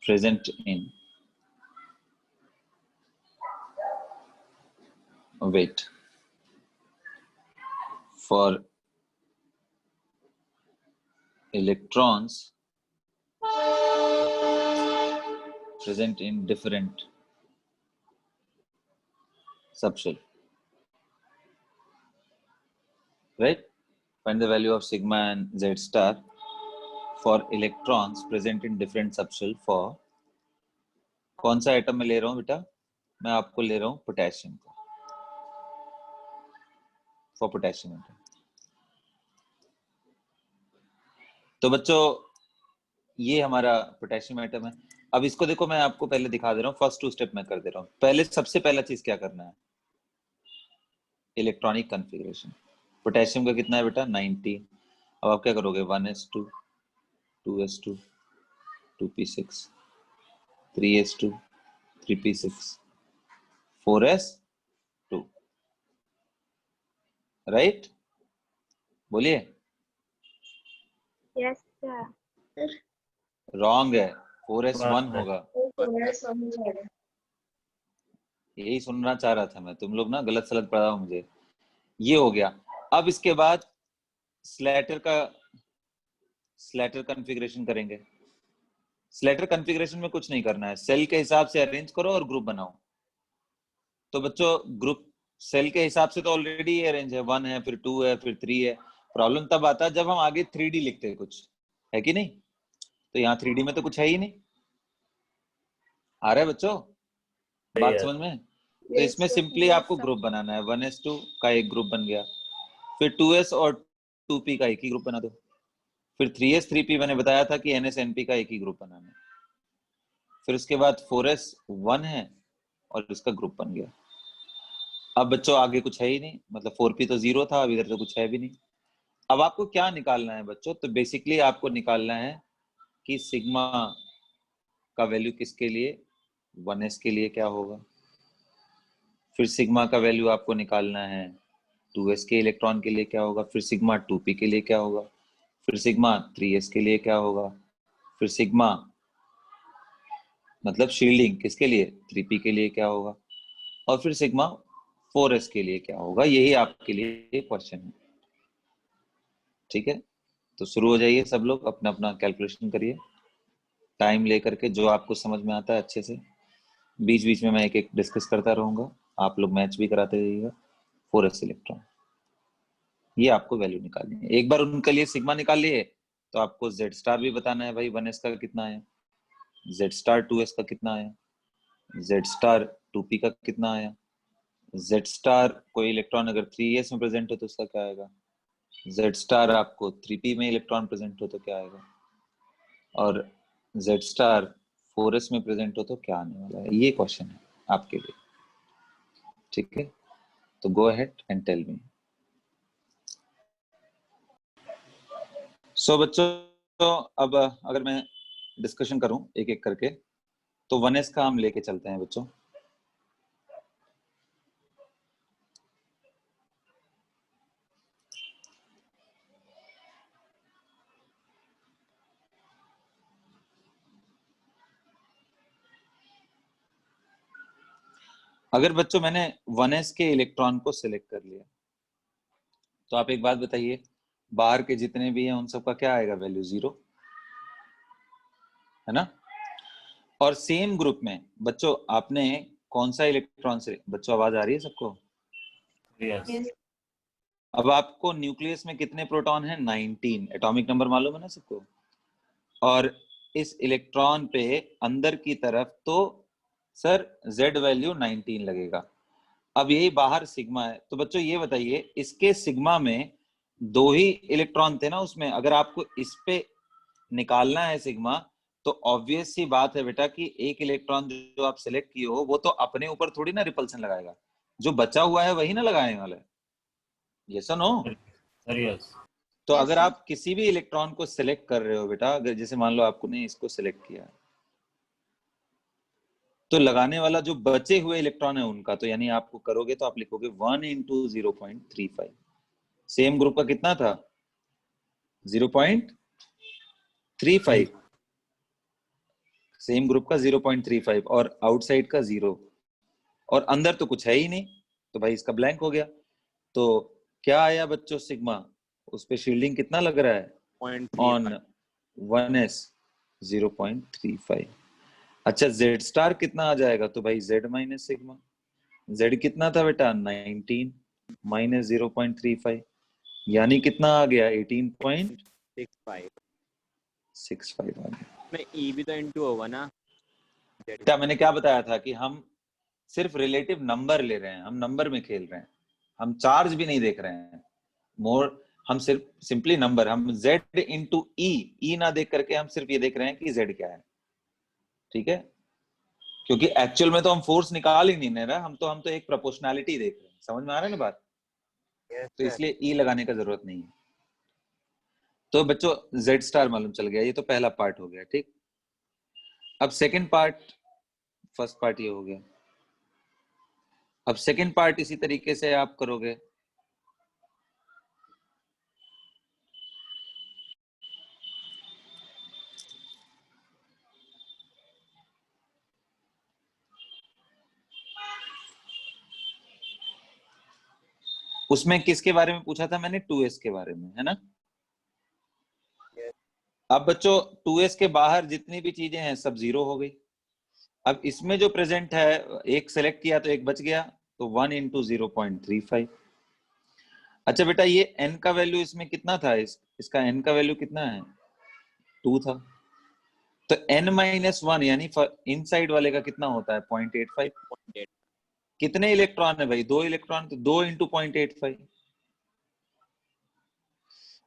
present in for electrons present in different subshell, right? Find the value of sigma and Z star for electrons present in different subshell for कौन सा atom में ले रहा हूं बेटा? मैं आपको ले रहा हूं पोटेशियम को, फॉर पोटेशियम एटम। तो बच्चों ये हमारा पोटेशियम एटम है। अब इसको देखो, मैं आपको पहले दिखा दे रहा हूँ, फर्स्ट 2 स्टेप मैं कर दे रहा हूँ। पहले सबसे पहला चीज क्या करना है? Electronic configuration. पोटेशियम का कितना है बेटा? 90। अब आप क्या करोगे? 1s2, 2s2, 2p6, 3s2, 3p6, 4s2, right? बोलिए। Yes, sir. रॉन्ग है, 4s1 होगा। यही सुनना चाह रहा था मैं, तुम लोग ना गलत सलत पढ़ा हो मुझे। ये हो गया। अब इसके बाद स्लैटर कॉन्फ़िगरेशन करेंगे। स्लैटर कॉन्फ़िगरेशन में कुछ नहीं करना है, सेल के हिसाब से अरेंज करो और ग्रुप बनाओ। तो बच्चों ग्रुप सेल के हिसाब से तो ऑलरेडी ये अरेंज है, 1 है, फिर 2 है, फिर 3 है। प्रॉब्लम तब आता है जब हम आगे 3D लिखते हैं, कुछ है कि नहीं? तो यहाँ 3D में तो कुछ है ही नहीं। आ रहा है बच्चों बात समझ में? तो इसमें सिंपली आपको ग्रुप बनाना है। 1s2 का एक ग्रुप बन गया, फिर 2s और 2p का एक ही ग्रुप बना दो, फिर 3s 3p मैंने बताया था कि ns np का एक ही ग्रुप बनाना है, फिर उसके बाद 4s 1 है और इसका ग्रुप बन गया। अब बच्चों आगे कुछ है ही नहीं, मतलब 4p तो 0 था, अब इधर तो कुछ है भी नहीं। अब आपको क्या निकालना है बच्चों? तो बेसिकली आपको निकालना है कि सिग्मा का वैल्यू किसके लिए, 1s के लिए क्या होगा, फिर सिग्मा का वैल्यू आपको निकालना है 2s के इलेक्ट्रॉन के लिए क्या होगा, फिर सिग्मा 2p के लिए क्या होगा, फिर सिग्मा 3s के लिए क्या होगा, फिर सिग्मा मतलब शील्डिंग किसके लिए, 3p के लिए क्या होगा, और फिर सिग्मा 4s के लिए क्या होगा। यही आपके लिए क्वेश्चन है, ठीक है? तो शुरू हो जाइए सब लोग, अपना अपना कैलकुलेशन करिए टाइम लेकर के, जो आपको समझ में आता है अच्छे से। बीच बीच में मैं एक एक डिस्कस करता रहूंगा, आप लोग मैच भी कराते रहिएगा। 4s इलेक्ट्रॉन, ये आपको वैल्यू निकालनी है। एक बार उनके लिए सिग्मा निकाल लिए तो आपको जेड स्टार भी बताना है, भाई 1s का कितना है, जेड स्टार 2s का कितना है, जेड स्टार 2p का कितना आया, जेड स्टार कोई इलेक्ट्रॉन अगर 3s में प्रेजेंट हो तो उसका क्या आएगा, जेड स्टार आपको 3p में इलेक्ट्रॉन प्रेजेंट हो तो क्या आएगा। और Z स्टार 4s में प्रेजेंट हो तो क्या आने वाला है, ये क्वेश्चन है आपके लिए। ठीक है, तो go ahead and tell me. So बच्चों, तो अब अगर मैं डिस्कशन करूं एक एक करके, तो 1s का हम लेके चलते हैं बच्चों। अगर बच्चों मैंने 1s के इलेक्ट्रॉन को सिलेक्ट कर लिया, तो आप एक बात बताइए, बाहर के जितने भी हैं उन सबका क्या आएगा, वैल्यू 0, है ना। और सेम ग्रुप में बच्चों आपने कौन सा इलेक्ट्रॉन से, बच्चों आवाज आ रही है सबको? Yes. अब आपको न्यूक्लियस में कितने प्रोटॉन हैं, 19, एटॉमिक नंबर मालूम है ना सबको। और इस इलेक्ट्रॉन पे अंदर की तरफ तो सर Z वैल्यू 19 लगेगा। अब यही बाहर सिग्मा है, तो बच्चों ये बताइए, इसके सिग्मा में 2 ही इलेक्ट्रॉन थे ना उसमें, अगर आपको इस पे निकालना है सिग्मा, तो ऑब्वियस सी बात है बेटा कि एक इलेक्ट्रॉन जो आप सिलेक्ट किए हो वो तो अपने ऊपर थोड़ी ना रिपल्सन लगाएगा, जो बचा हुआ है वही ना लगाने वाला है, यस और नो। यस। तो Yes, अगर sir. आप किसी भी इलेक्ट्रॉन को सिलेक्ट कर रहे हो बेटा, अगर जैसे मान लो आपने इसको सिलेक्ट किया, तो लगाने वाला जो बचे हुए इलेक्ट्रॉन है उनका, तो यानी आपको करोगे तो आप लिखोगे 1 इंटू 0.35। सेम ग्रुप का कितना था, 0.35, सेम ग्रुप का 0.35, और आउटसाइड का 0, और अंदर तो कुछ है ही नहीं, तो भाई इसका ब्लैंक हो गया। तो क्या आया बच्चों सिग्मा, उस पे शील्डिंग कितना लग रहा है, 0.35 ऑन 1s 0.35। अच्छा Z स्टार कितना आ जाएगा, तो भाई Z माइनस सिग्मा, Z कितना था बेटा, 19 माइनस 0.35, यानी कितना आ गया, 18.65 आ गया। में E भी तो इंटू होगा ना। क्या मैंने क्या बताया था कि हम सिर्फ रिलेटिव नंबर ले रहे हैं, हम नंबर में खेल रहे हैं, हम चार्ज भी नहीं देख रहे हैं, मोर हम सिर्फ सिंपली नंबर, हम Z इंटू ई ना देख करके हम सिर्फ ये देख रहे हैं कि Z क्या है। ठीक है, क्योंकि एक्चुअल में तो हम फोर्स निकाल ही नहीं रहे, हम तो एक प्रोपोर्शनैलिटी देख रहे हैं, समझ में आ रहा है ना बात। तो इसलिए ई लगाने का जरूरत नहीं है। तो बच्चों Z स्टार मालूम चल गया, ये तो पहला पार्ट हो गया। ठीक, अब सेकंड पार्ट, फर्स्ट पार्ट ये हो गया, अब सेकंड पार्ट इसी तरीके से आप करोगे। उसमें किसके बारे में पूछा था मैंने, 2s के बारे में, है ना। अब बच्चों 2s के बाहर जितनी भी चीजें हैं सब 0 हो गई। अब इसमें जो प्रेजेंट है, एक सेलेक्ट किया तो एक बच गया, तो 1 इंटू 0.35। अच्छा बेटा ये n का वैल्यू इसमें कितना था, इसका n का वैल्यू कितना है, 2 था, तो n माइनस 1 यानी इनसाइड वाले का कितना होता है, 0.85। 0.8 कितने इलेक्ट्रॉन है भाई, 2 इलेक्ट्रॉन, तो 2 इंटू 0.85।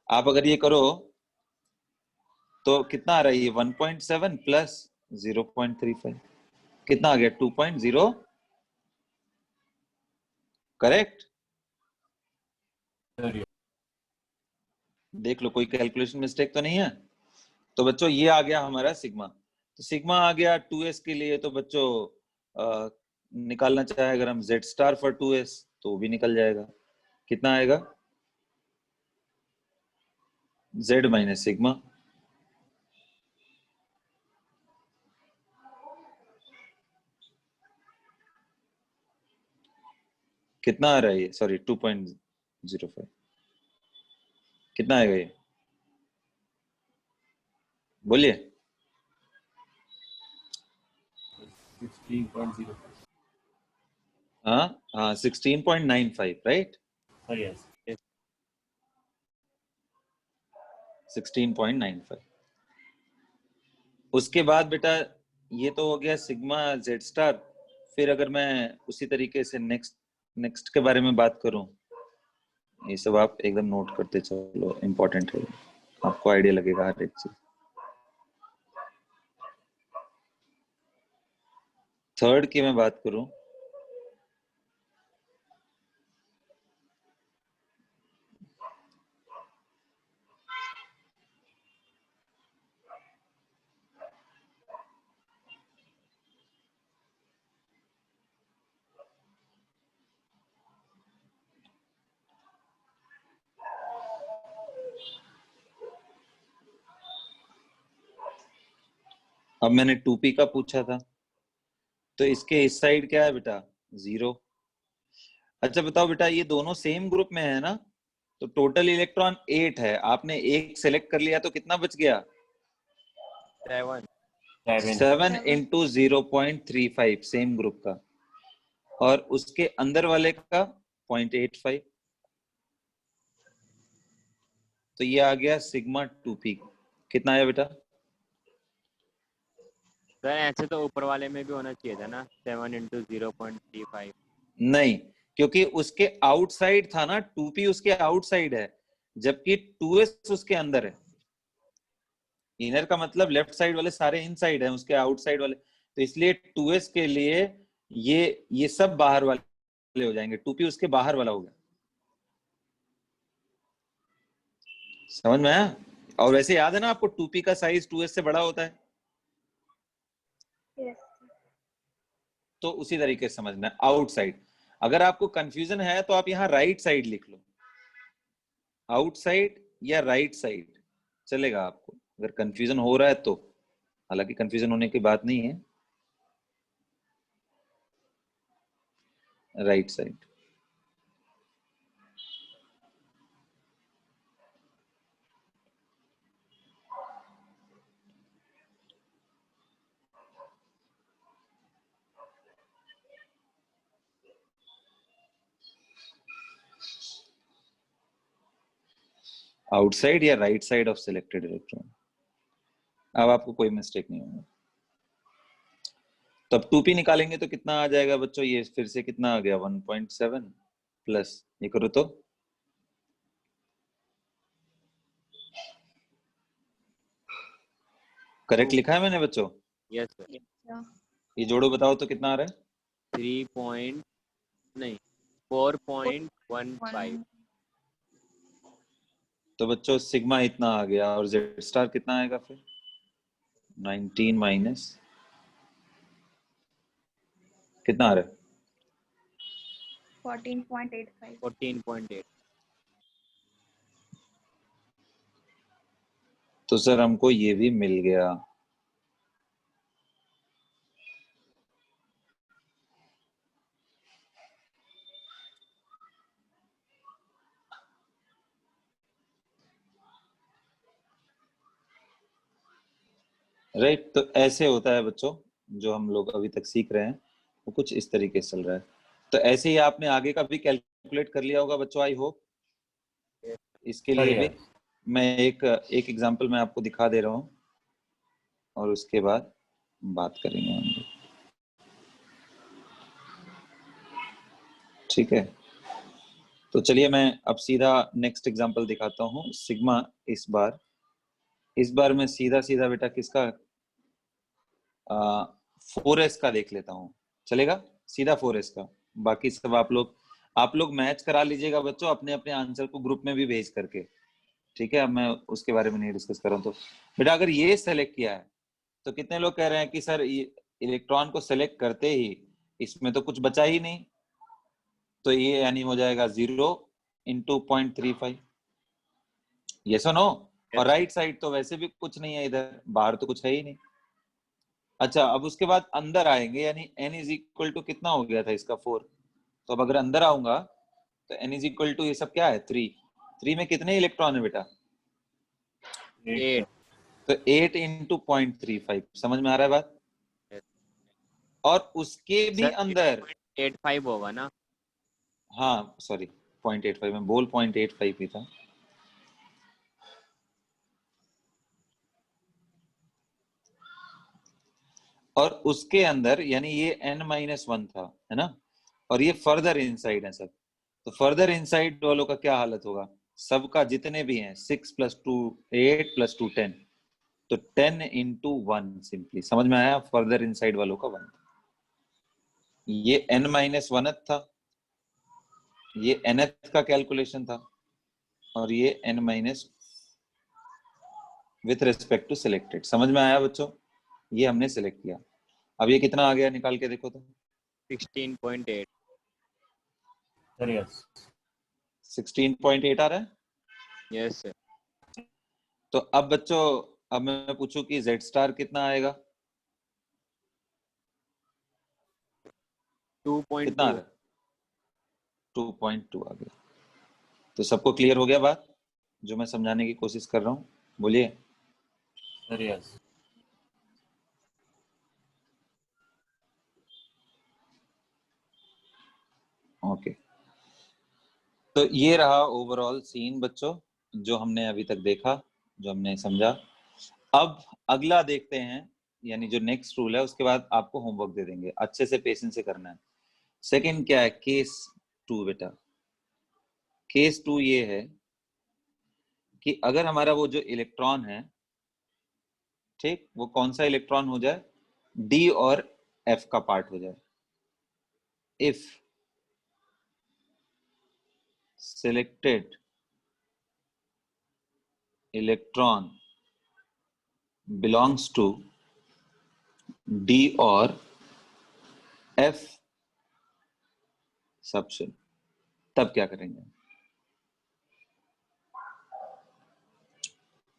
आप अगर ये करो तो कितना आ रहा है, ये 1.7 प्लस 0.35, कितना आ गया, 2.0, करेक्ट। देख लो कोई कैलकुलेशन मिस्टेक तो नहीं है। तो बच्चों ये आ गया हमारा सिग्मा, तो सिग्मा आ गया 2s के लिए। तो बच्चों निकालना चाहे अगर हम Z स्टार फॉर 2s, तो भी निकल जाएगा, कितना आएगा, Z माइनस सिग्मा, कितना आ रहा है ये, सॉरी 2.05, कितना आएगा ये, बोलिए। 16.05। हाँ हाँ 16.95, राइट, 16.95। उसके बाद बेटा ये तो हो गया सिग्मा Z स्टार। फिर अगर मैं उसी तरीके से नेक्स्ट के बारे में बात करूं, ये सब आप एकदम नोट करते चलो, इम्पोर्टेंट है, आपको आइडिया लगेगा हर एक चीज। थर्ड की मैं बात करूं, अब मैंने 2p का पूछा था, तो इसके इस साइड क्या है बेटा, 0। अच्छा बताओ बेटा, ये दोनों सेम ग्रुप में है ना, तो टोटल इलेक्ट्रॉन 8 है, आपने एक सेलेक्ट कर लिया तो कितना बच गया, 7। 7 इंटू 0.35 सेम ग्रुप का, और उसके अंदर वाले का 0.85, तो ये आ गया सिग्मा 2p। कितना आया बेटा, सर ऐसे तो ऊपर वाले में भी होना चाहिए था ना, 7 इंटू 0.35। नहीं, क्योंकि उसके आउटसाइड था ना, 2p उसके आउटसाइड है, जबकि 2s उसके अंदर है। इनर का मतलब लेफ्ट साइड वाले सारे इनसाइड हैं, उसके आउटसाइड वाले, तो इसलिए 2s के लिए ये सब बाहर वाले हो जाएंगे, 2p उसके बाहर वाला हो गया। समझ में आया? और वैसे याद है ना आपको, 2p का साइज 2s से बड़ा होता है, Yes. तो उसी तरीके से समझना है आउटसाइड। अगर आपको कंफ्यूजन है तो आप यहाँ राइट साइड लिख लो, आउटसाइड या राइट साइड चलेगा आपको, अगर कंफ्यूजन हो रहा है तो। हालांकि कंफ्यूजन होने की बात नहीं है, राइट साइड। आउटसाइड या right side of selected electron. अब आपको कोई मिस्टेक नहीं होगा। तब 2p निकालेंगे तो कितना आ जाएगा बच्चों, ये फिर से कितना आ गया, 1.7 प्लस, ये करो तो करेक्ट लिखा है मैंने बच्चों? Yes sir. Yeah. ये जोड़ो, बताओ तो कितना आ रहा है, 3 पॉइंट नहीं 4.15। तो बच्चों सिग्मा इतना आ गया, और जेड स्टार कितना आएगा फिर, 19 माइनस कितना आ रहा है, 14.85. 14.8। तो सर हमको ये भी मिल गया। राइट, तो ऐसे होता है बच्चों, जो हम लोग अभी तक सीख रहे हैं वो कुछ इस तरीके से चल रहा है। तो ऐसे ही आपने आगे का भी कैलकुलेट कर लिया होगा बच्चों, आई होप। इसके लिए भी मैं एक एग्जांपल मैं आपको दिखा दे रहा हूँ, और उसके बाद बात करेंगे हम लोग, ठीक है। तो चलिए मैं अब सीधा नेक्स्ट एग्जांपल दिखाता हूँ, सिग्मा। इस बार मैं सीधा सीधा बेटा किसका, 4s का देख लेता हूँ, चलेगा? सीधा 4s का, बाकी सब आप लोग मैच करा लीजिएगा बच्चों, अपने अपने आंसर को ग्रुप में भी भेज करके, ठीक है। अब मैं उसके बारे में नहीं डिस्कस कर रहा हूँ। तो बेटा अगर ये सेलेक्ट किया है, तो कितने लोग कह रहे हैं कि सर इलेक्ट्रॉन को सेलेक्ट करते ही इसमें तो कुछ बचा ही नहीं, तो ये यानी हो जाएगा 0 इंटू 0.35, यस और नो? और राइट साइड तो वैसे भी कुछ नहीं है, इधर बाहर तो कुछ है ही नहीं। अच्छा, अब उसके बाद अंदर आएंगे, यानी n इज इक्वल टू कितना हो गया था इसका, 4। तो अब अगर अंदर आऊंगा तो n इज इक्वल टू ये सब क्या है, 3 में कितने इलेक्ट्रॉन है बेटा, 8। तो 8 इंटू 0.35, समझ में आ रहा है बात? और उसके भी सर अंदर 85 होगा ना? हाँ सॉरी, 0.85, मैं बोल 0.85 ही था। और उसके अंदर यानी ये n-1 था, है ना, और ये फर्दर इनसाइड है सब, तो फर्दर इनसाइड वालों का क्या हालत होगा, सबका जितने भी हैं 6 + 2 8 + 2 10, तो 10 इंटू 1 सिंपली, समझ में आया? फर्दर इनसाइड वालों का 1। ये n माइनस वनथ था, ये nth का कैलकुलेशन था, और ये n minus with respect to selected. समझ में आया बच्चों? ये हमने सिलेक्ट किया। अब ये कितना आ गया, निकाल के देखो तो। 16.8। Sir yes. 16.8 आ रहा है। Yes sir. तो अब बच्चों, अब मैं पूछूं कि z स्टार कितना आएगा? 2.2। कितना आ रहा है? 2.2 आ गया। तो सबको क्लियर हो गया बात जो मैं समझाने की कोशिश कर रहा हूँ? बोलिए। Sir yes. ओके, तो ये रहा ओवरऑल सीन बच्चों, जो हमने अभी तक देखा, जो हमने समझा। अब अगला देखते हैं, यानी जो नेक्स्ट रूल है, उसके बाद आपको होमवर्क दे देंगे, अच्छे से पेशेंस से करना है। सेकंड क्या है? केस 2 बेटा। केस 2 ये है कि अगर हमारा वो जो इलेक्ट्रॉन है, ठीक, वो कौन सा इलेक्ट्रॉन हो जाए? डी और एफ का पार्ट हो जाए। If selected electron belongs to D or F subshell, तब क्या करेंगे?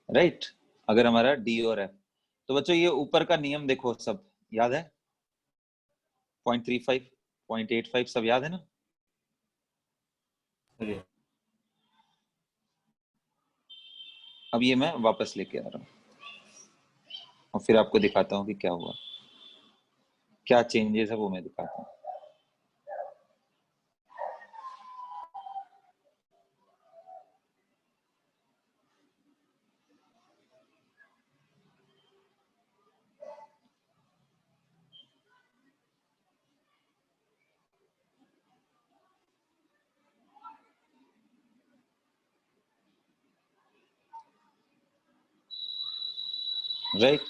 राइट अगर हमारा डी और एफ, तो बच्चों ये ऊपर का नियम देखो, सब याद है? 0.35 0.85 सब याद है ना? Sir yes. अब ये मैं वापस लेके आ रहा हूँ और फिर आपको दिखाता हूँ कि क्या हुआ, क्या चेंजेस है वो मैं दिखाता हूँ। राइट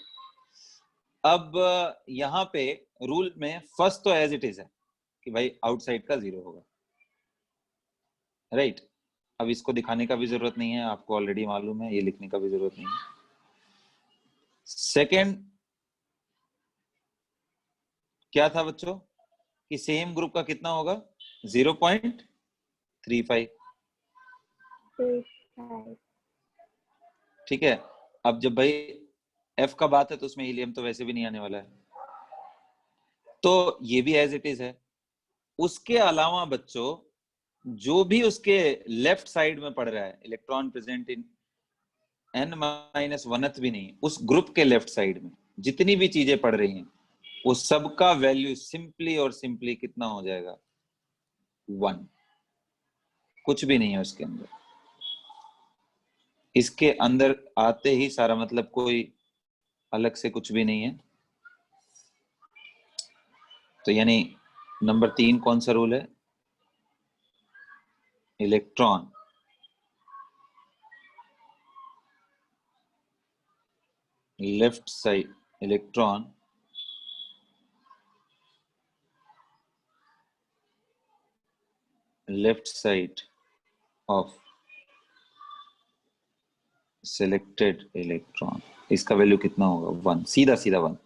अब यहाँ पे रूल में फर्स्ट तो एज इट इज है कि भाई आउटसाइड का 0 होगा। राइट अब इसको दिखाने का भी जरूरत नहीं है, आपको ऑलरेडी मालूम है, ये लिखने का भी जरूरत नहीं है। सेकेंड क्या था बच्चों कि सेम ग्रुप का कितना होगा? 0.35। ठीक है, अब जब भाई एफ का बात है तो उसमें हीलियम तो वैसे भी नहीं आने वाला है, तो ये भी एज इट इज है। उसके अलावा बच्चों जो भी उसके लेफ्ट साइड में पड़ रहा है, electron present in n minus oneth भी नहीं, उस ग्रुप के लेफ्ट साइड में जितनी भी चीजें पड़ रही हैं, उस सबका वैल्यू सिंपली और सिंपली कितना हो जाएगा? 1। कुछ भी नहीं है उसके अंदर। इसके अंदर आते ही सारा मतलब कोई अलग से कुछ भी नहीं है। तो यानी नंबर 3 कौन सा रूल है? Electron left side, electron left side of selected electron, इसका वैल्यू कितना होगा? 1। सीधा सीधा 1।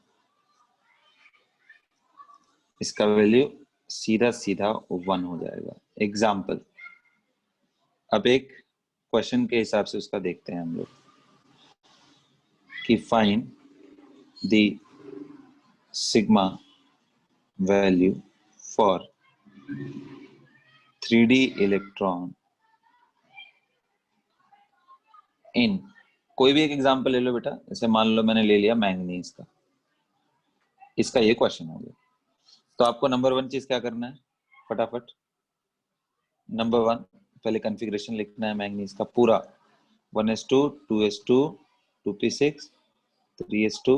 इसका वैल्यू सीधा सीधा 1 हो जाएगा। एग्जाम्पल, अब एक क्वेश्चन के हिसाब से उसका देखते हैं हम लोग कि find the sigma value for 3D electron in, कोई भी एक एग्जांपल ले लो बेटा, जैसे मान लो मैंने ले लिया मैंगनीज का, इसका ये क्वेश्चन हो गया। तो आपको नंबर 1 चीज क्या करना है फटाफट? नंबर 1 पहले कॉन्फ़िगरेशन लिखना है मैंगनीज का पूरा, 1s2 2s2 2p6 3s2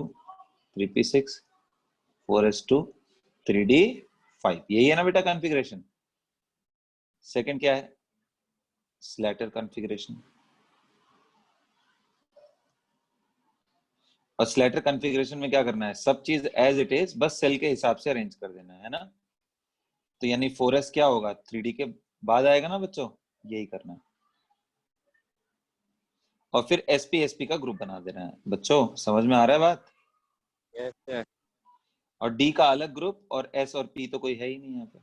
3p6 4s2 3d5, यही है ना बेटा कॉन्फ़िगरेशन। सेकंड क्या है? Slater configuration. और स्लैटर कॉन्फ़िगरेशन में क्या करना है? सब चीज एज इट इज, बस सेल के हिसाब से अरेंज कर देना है ना। तो यानी 4s क्या होगा, 3d के बाद आएगा ना बच्चों, यही करना है। और फिर sp का ग्रुप बना देना है। बच्चों समझ में आ रहा है बात? Yes sir. और d का अलग ग्रुप, और s और p तो कोई है ही नहीं यहाँ पे।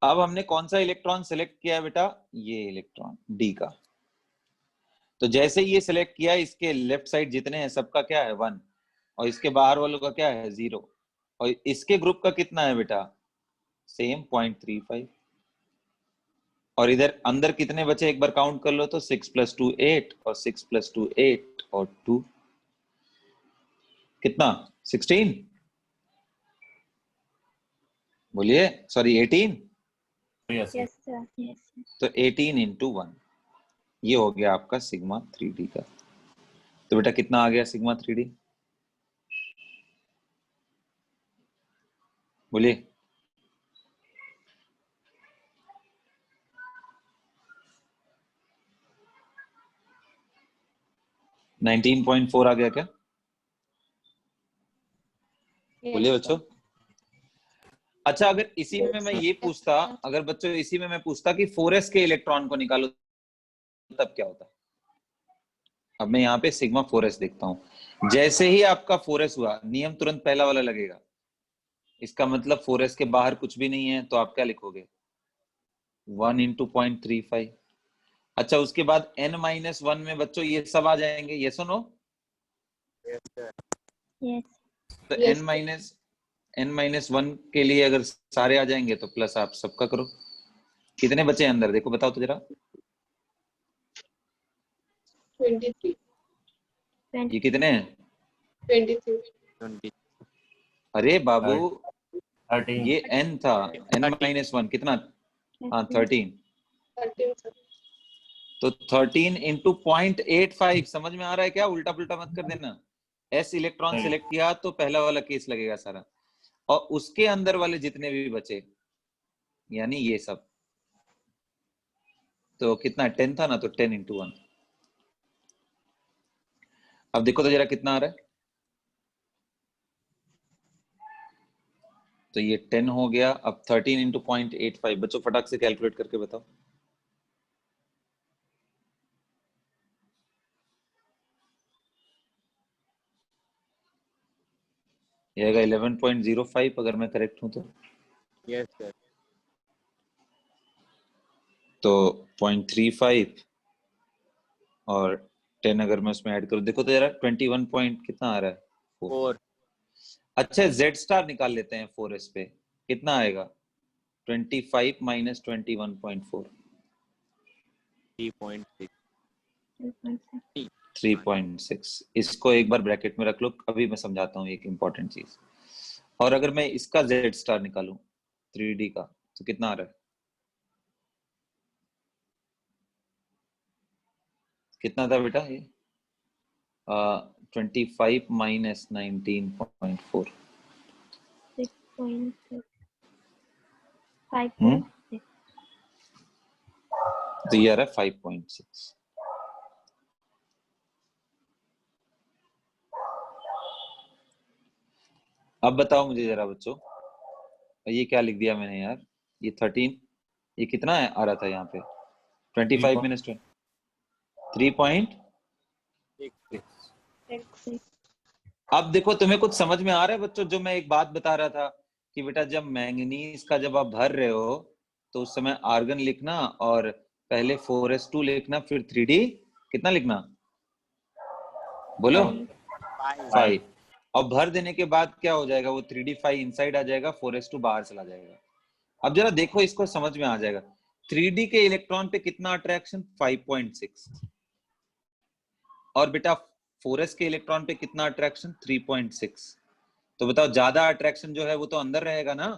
अब हमने कौन सा इलेक्ट्रॉन सिलेक्ट किया है बेटा, ये इलेक्ट्रॉन d का। तो जैसे ही ये सिलेक्ट किया, इसके लेफ्ट साइड जितने हैं सबका क्या है 1, और इसके बाहर वालों का क्या है 0, और इसके ग्रुप का कितना है बेटा, सेम 0.35। और इधर अंदर कितने बचे एक बार काउंट कर लो तो 6 + 2 8, और 6 + 2 8, और 2 कितना 16, बोलिए, sorry 18। Yes, sir. Yes, sir. Yes, sir. तो 18 × 1, ये हो गया आपका सिग्मा 3d का। तो बेटा कितना आ गया सिग्मा 3d, बोलिए। Yes, 19.4 आ गया क्या, बोलिए sir. बच्चों। अच्छा, अगर इसी में मैं ये Yes, पूछता, sir. अगर बच्चों इसी में मैं पूछता कि 4s के इलेक्ट्रॉन को निकालो, तब क्या होता? अब मैं यहाँ पे सिग्मा 4s देखता हूं। जैसे ही आपका 4s हुआ, नियम तुरंत पहला वाला लगेगा। इसका मतलब 4s के बाहर कुछ भी नहीं है, तो आप क्या लिखोगे 1 × 0.35। अच्छा, उसके बाद n-1 में बच्चों ये सब आ जाएंगे, ये सुनो। Yes sir. Yes. तो Yes, n-1 के लिए अगर सारे आ जाएंगे तो प्लस आप सबका करो। कितने बचे हैं अंदर, देखो बताओ तो जरा। 23. ये कितने हैं? 23. 20। अरे बाबू, 13. ये n था, n-1 कितना? हाँ 13। 13, sir. तो 13 × 0.85, समझ में आ रहा है क्या? उल्टा पुल्टा मत कर देना। s इलेक्ट्रॉन नहीं। सिलेक्ट किया तो पहला वाला केस लगेगा सारा, और उसके अंदर वाले जितने भी बचे, यानी ये सब, तो कितना 10 था ना, तो 10 × 1। अब देखो तो जरा कितना आ रहा है। तो ये 10 हो गया। अब 13 × 0.85, बच्चों फटाक से कैलकुलेट करके बताओ। ये आएगा 11.05 अगर मैं करेक्ट हूं तो। Yes sir. तो 0.35 और 10 अगर मैं उसमें ऐड करूं, देखो तो जरा 21 पॉइंट कितना आ रहा है 4। 4। अच्छा, Z स्टार निकाल लेते हैं 4s पे, कितना आएगा 25 - 21.4, 3.6। 3.6। इसको एक बार ब्रैकेट में रख लो, अभी मैं समझाता हूँ एक इंपॉर्टेंट चीज। और अगर मैं इसका Z स्टार निकालूं 3D का, तो कितना आ रहा है, कितना था बेटा ये 25 - 19.4, 6.6. 5.6. तो ये आ रहा है 5.6। अब बताओ मुझे जरा बच्चों, ये क्या लिख दिया मैंने यार, ये 13, ये कितना है आ रहा था यहाँ पे 25 - 3. 6। अब देखो तुम्हें कुछ समझ में आ रहा है बच्चों, जो मैं एक बात बता रहा था कि बेटा जब मैंगनीज का जब आप भर रहे हो तो उस समय आर्गन लिखना, और पहले 4s2 लिखना, फिर 3d कितना लिखना, बोलो 5। और भर देने के बाद क्या हो जाएगा, वो 3d 5 इनसाइड आ जाएगा, 4s2 बाहर चला जाएगा। अब जरा देखो, इसको समझ में आ जाएगा। 3d के इलेक्ट्रॉन पे कितना अट्रैक्शन 5.6, और बेटा 4s के इलेक्ट्रॉन पे कितना अट्रैक्शन 3.6। तो बताओ ज्यादा अट्रैक्शन जो है वो तो अंदर रहेगा ना।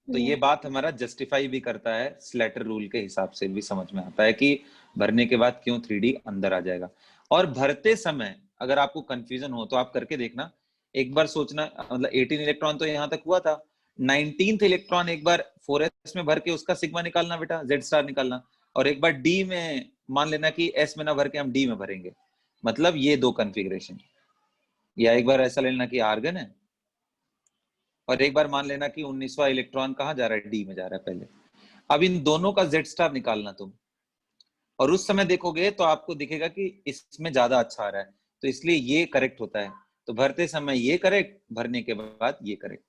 तो ये बात हमारा जस्टिफाई भी करता है, स्लेटर रूल के हिसाब से भी समझ में आता है कि भरने के बाद क्यों 3D अंदर आ जाएगा। और भरते समय अगर आपको कंफ्यूजन हो तो आप करके देखना, एक बार सोचना, मतलब 18 इलेक्ट्रॉन तो यहाँ तक हुआ था, 19th इलेक्ट्रॉन एक बार 4s में भर के उसका सिग्मा निकालना बेटा, Z स्टार निकालना, और एक बार D में मान लेना कि S में ना भर के हम D में भरेंगे, मतलब ये दो कॉन्फ़िगरेशन। या एक बार ऐसा लेना कि आर्गन है, और एक बार मान लेना कि 19वां इलेक्ट्रॉन कहाँ जा रहा है, डी में जा रहा है पहले। अब इन दोनों का जेड स्टार निकालना तुम, और उस समय देखोगे तो आपको दिखेगा कि इसमें ज्यादा अच्छा आ रहा है, तो इसलिए ये करेक्ट होता है। तो भरते समय ये करेक्ट, भरने के बाद ये करेक्ट।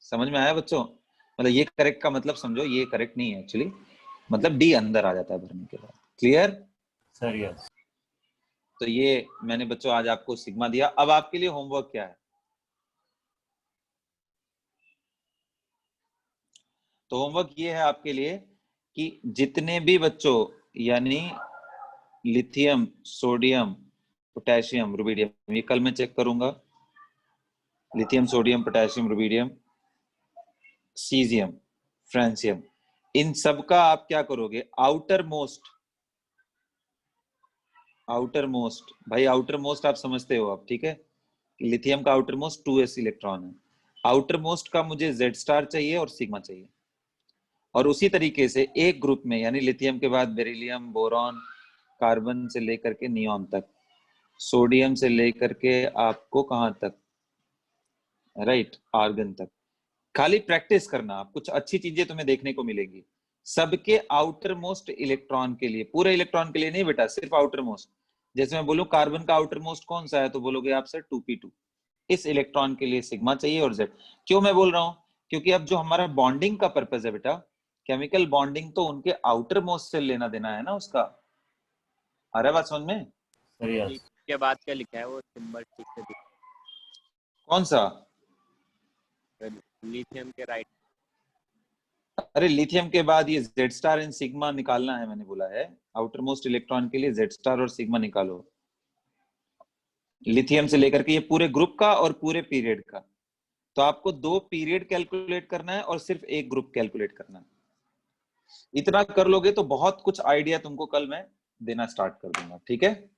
समझ में आया बच्चों? मतलब ये करेक्ट का मतलब समझो, ये करेक्ट नहीं है एक्चुअली, मतलब डी अंदर आ जाता है भरने के बाद। क्लियर? Sir yes. तो ये मैंने बच्चों आज आपको सिग्मा दिया। अब आपके लिए होमवर्क क्या है? तो होमवर्क ये है आपके लिए कि जितने भी बच्चों यानी लिथियम, सोडियम, पोटेशियम, रुबिडियम, ये कल मैं चेक करूंगा। Lithium, sodium, potassium, rubidium, caesium, francium, इन सब का आप क्या करोगे? आउटर मोस्ट भाई, आउटर मोस्ट आप समझते हो आप, ठीक है? लिथियम का आउटर मोस्ट 2s इलेक्ट्रॉन है। आउटर मोस्ट का मुझे जेड स्टार चाहिए और सिग्मा चाहिए। और उसी तरीके से एक ग्रुप में यानी लिथियम के बाद बेरिलियम, बोरॉन, कार्बन से लेकर के नियॉन तक, सोडियम से लेकर के आपको कहां तक, राइट, आर्गन तक। खाली प्रैक्टिस करना, आप कुछ अच्छी चीजें तुम्हें देखने को मिलेंगी। सबके आउटर मोस्ट इलेक्ट्रॉन के लिए, पूरे इलेक्ट्रॉन के लिए नहीं बेटा, सिर्फ आउटर मोस्ट। जैसे मैं बोलूं कार्बन का आउटर मोस्ट कौन सा है, तो बोलोगे आप सर 2p2। इस इलेक्ट्रॉन के लिए सिग्मा चाहिए और जेड। क्यों मैं बोल रहा हूं? क्योंकि अब जो हमारा बॉन्डिंग का पर्पज है बेटा, केमिकल बॉन्डिंग तो उनके आउटर मोस्ट से लेना देना है ना उसका। आ रहा है बात समझ में? Sir yes. के बाद क्या लिखा है वो सिंबल ठीक से दिख, कौन सा? लिथियम के राइट। अरे लिथियम के बाद ये जेड स्टार एंड सिग्मा निकालना है, मैंने बोला है। आउटर मोस्ट इलेक्ट्रॉन के लिए जेड स्टार और सिग्मा निकालो, लिथियम से लेकर के ये पूरे ग्रुप का और पूरे पीरियड का। तो आपको 2 पीरियड कैलकुलेट करना है और सिर्फ एक ग्रुप कैलकुलेट करना है। इतना कर लोगे तो बहुत कुछ आइडिया तुमको कल मैं देना स्टार्ट कर दूंगा, ठीक है?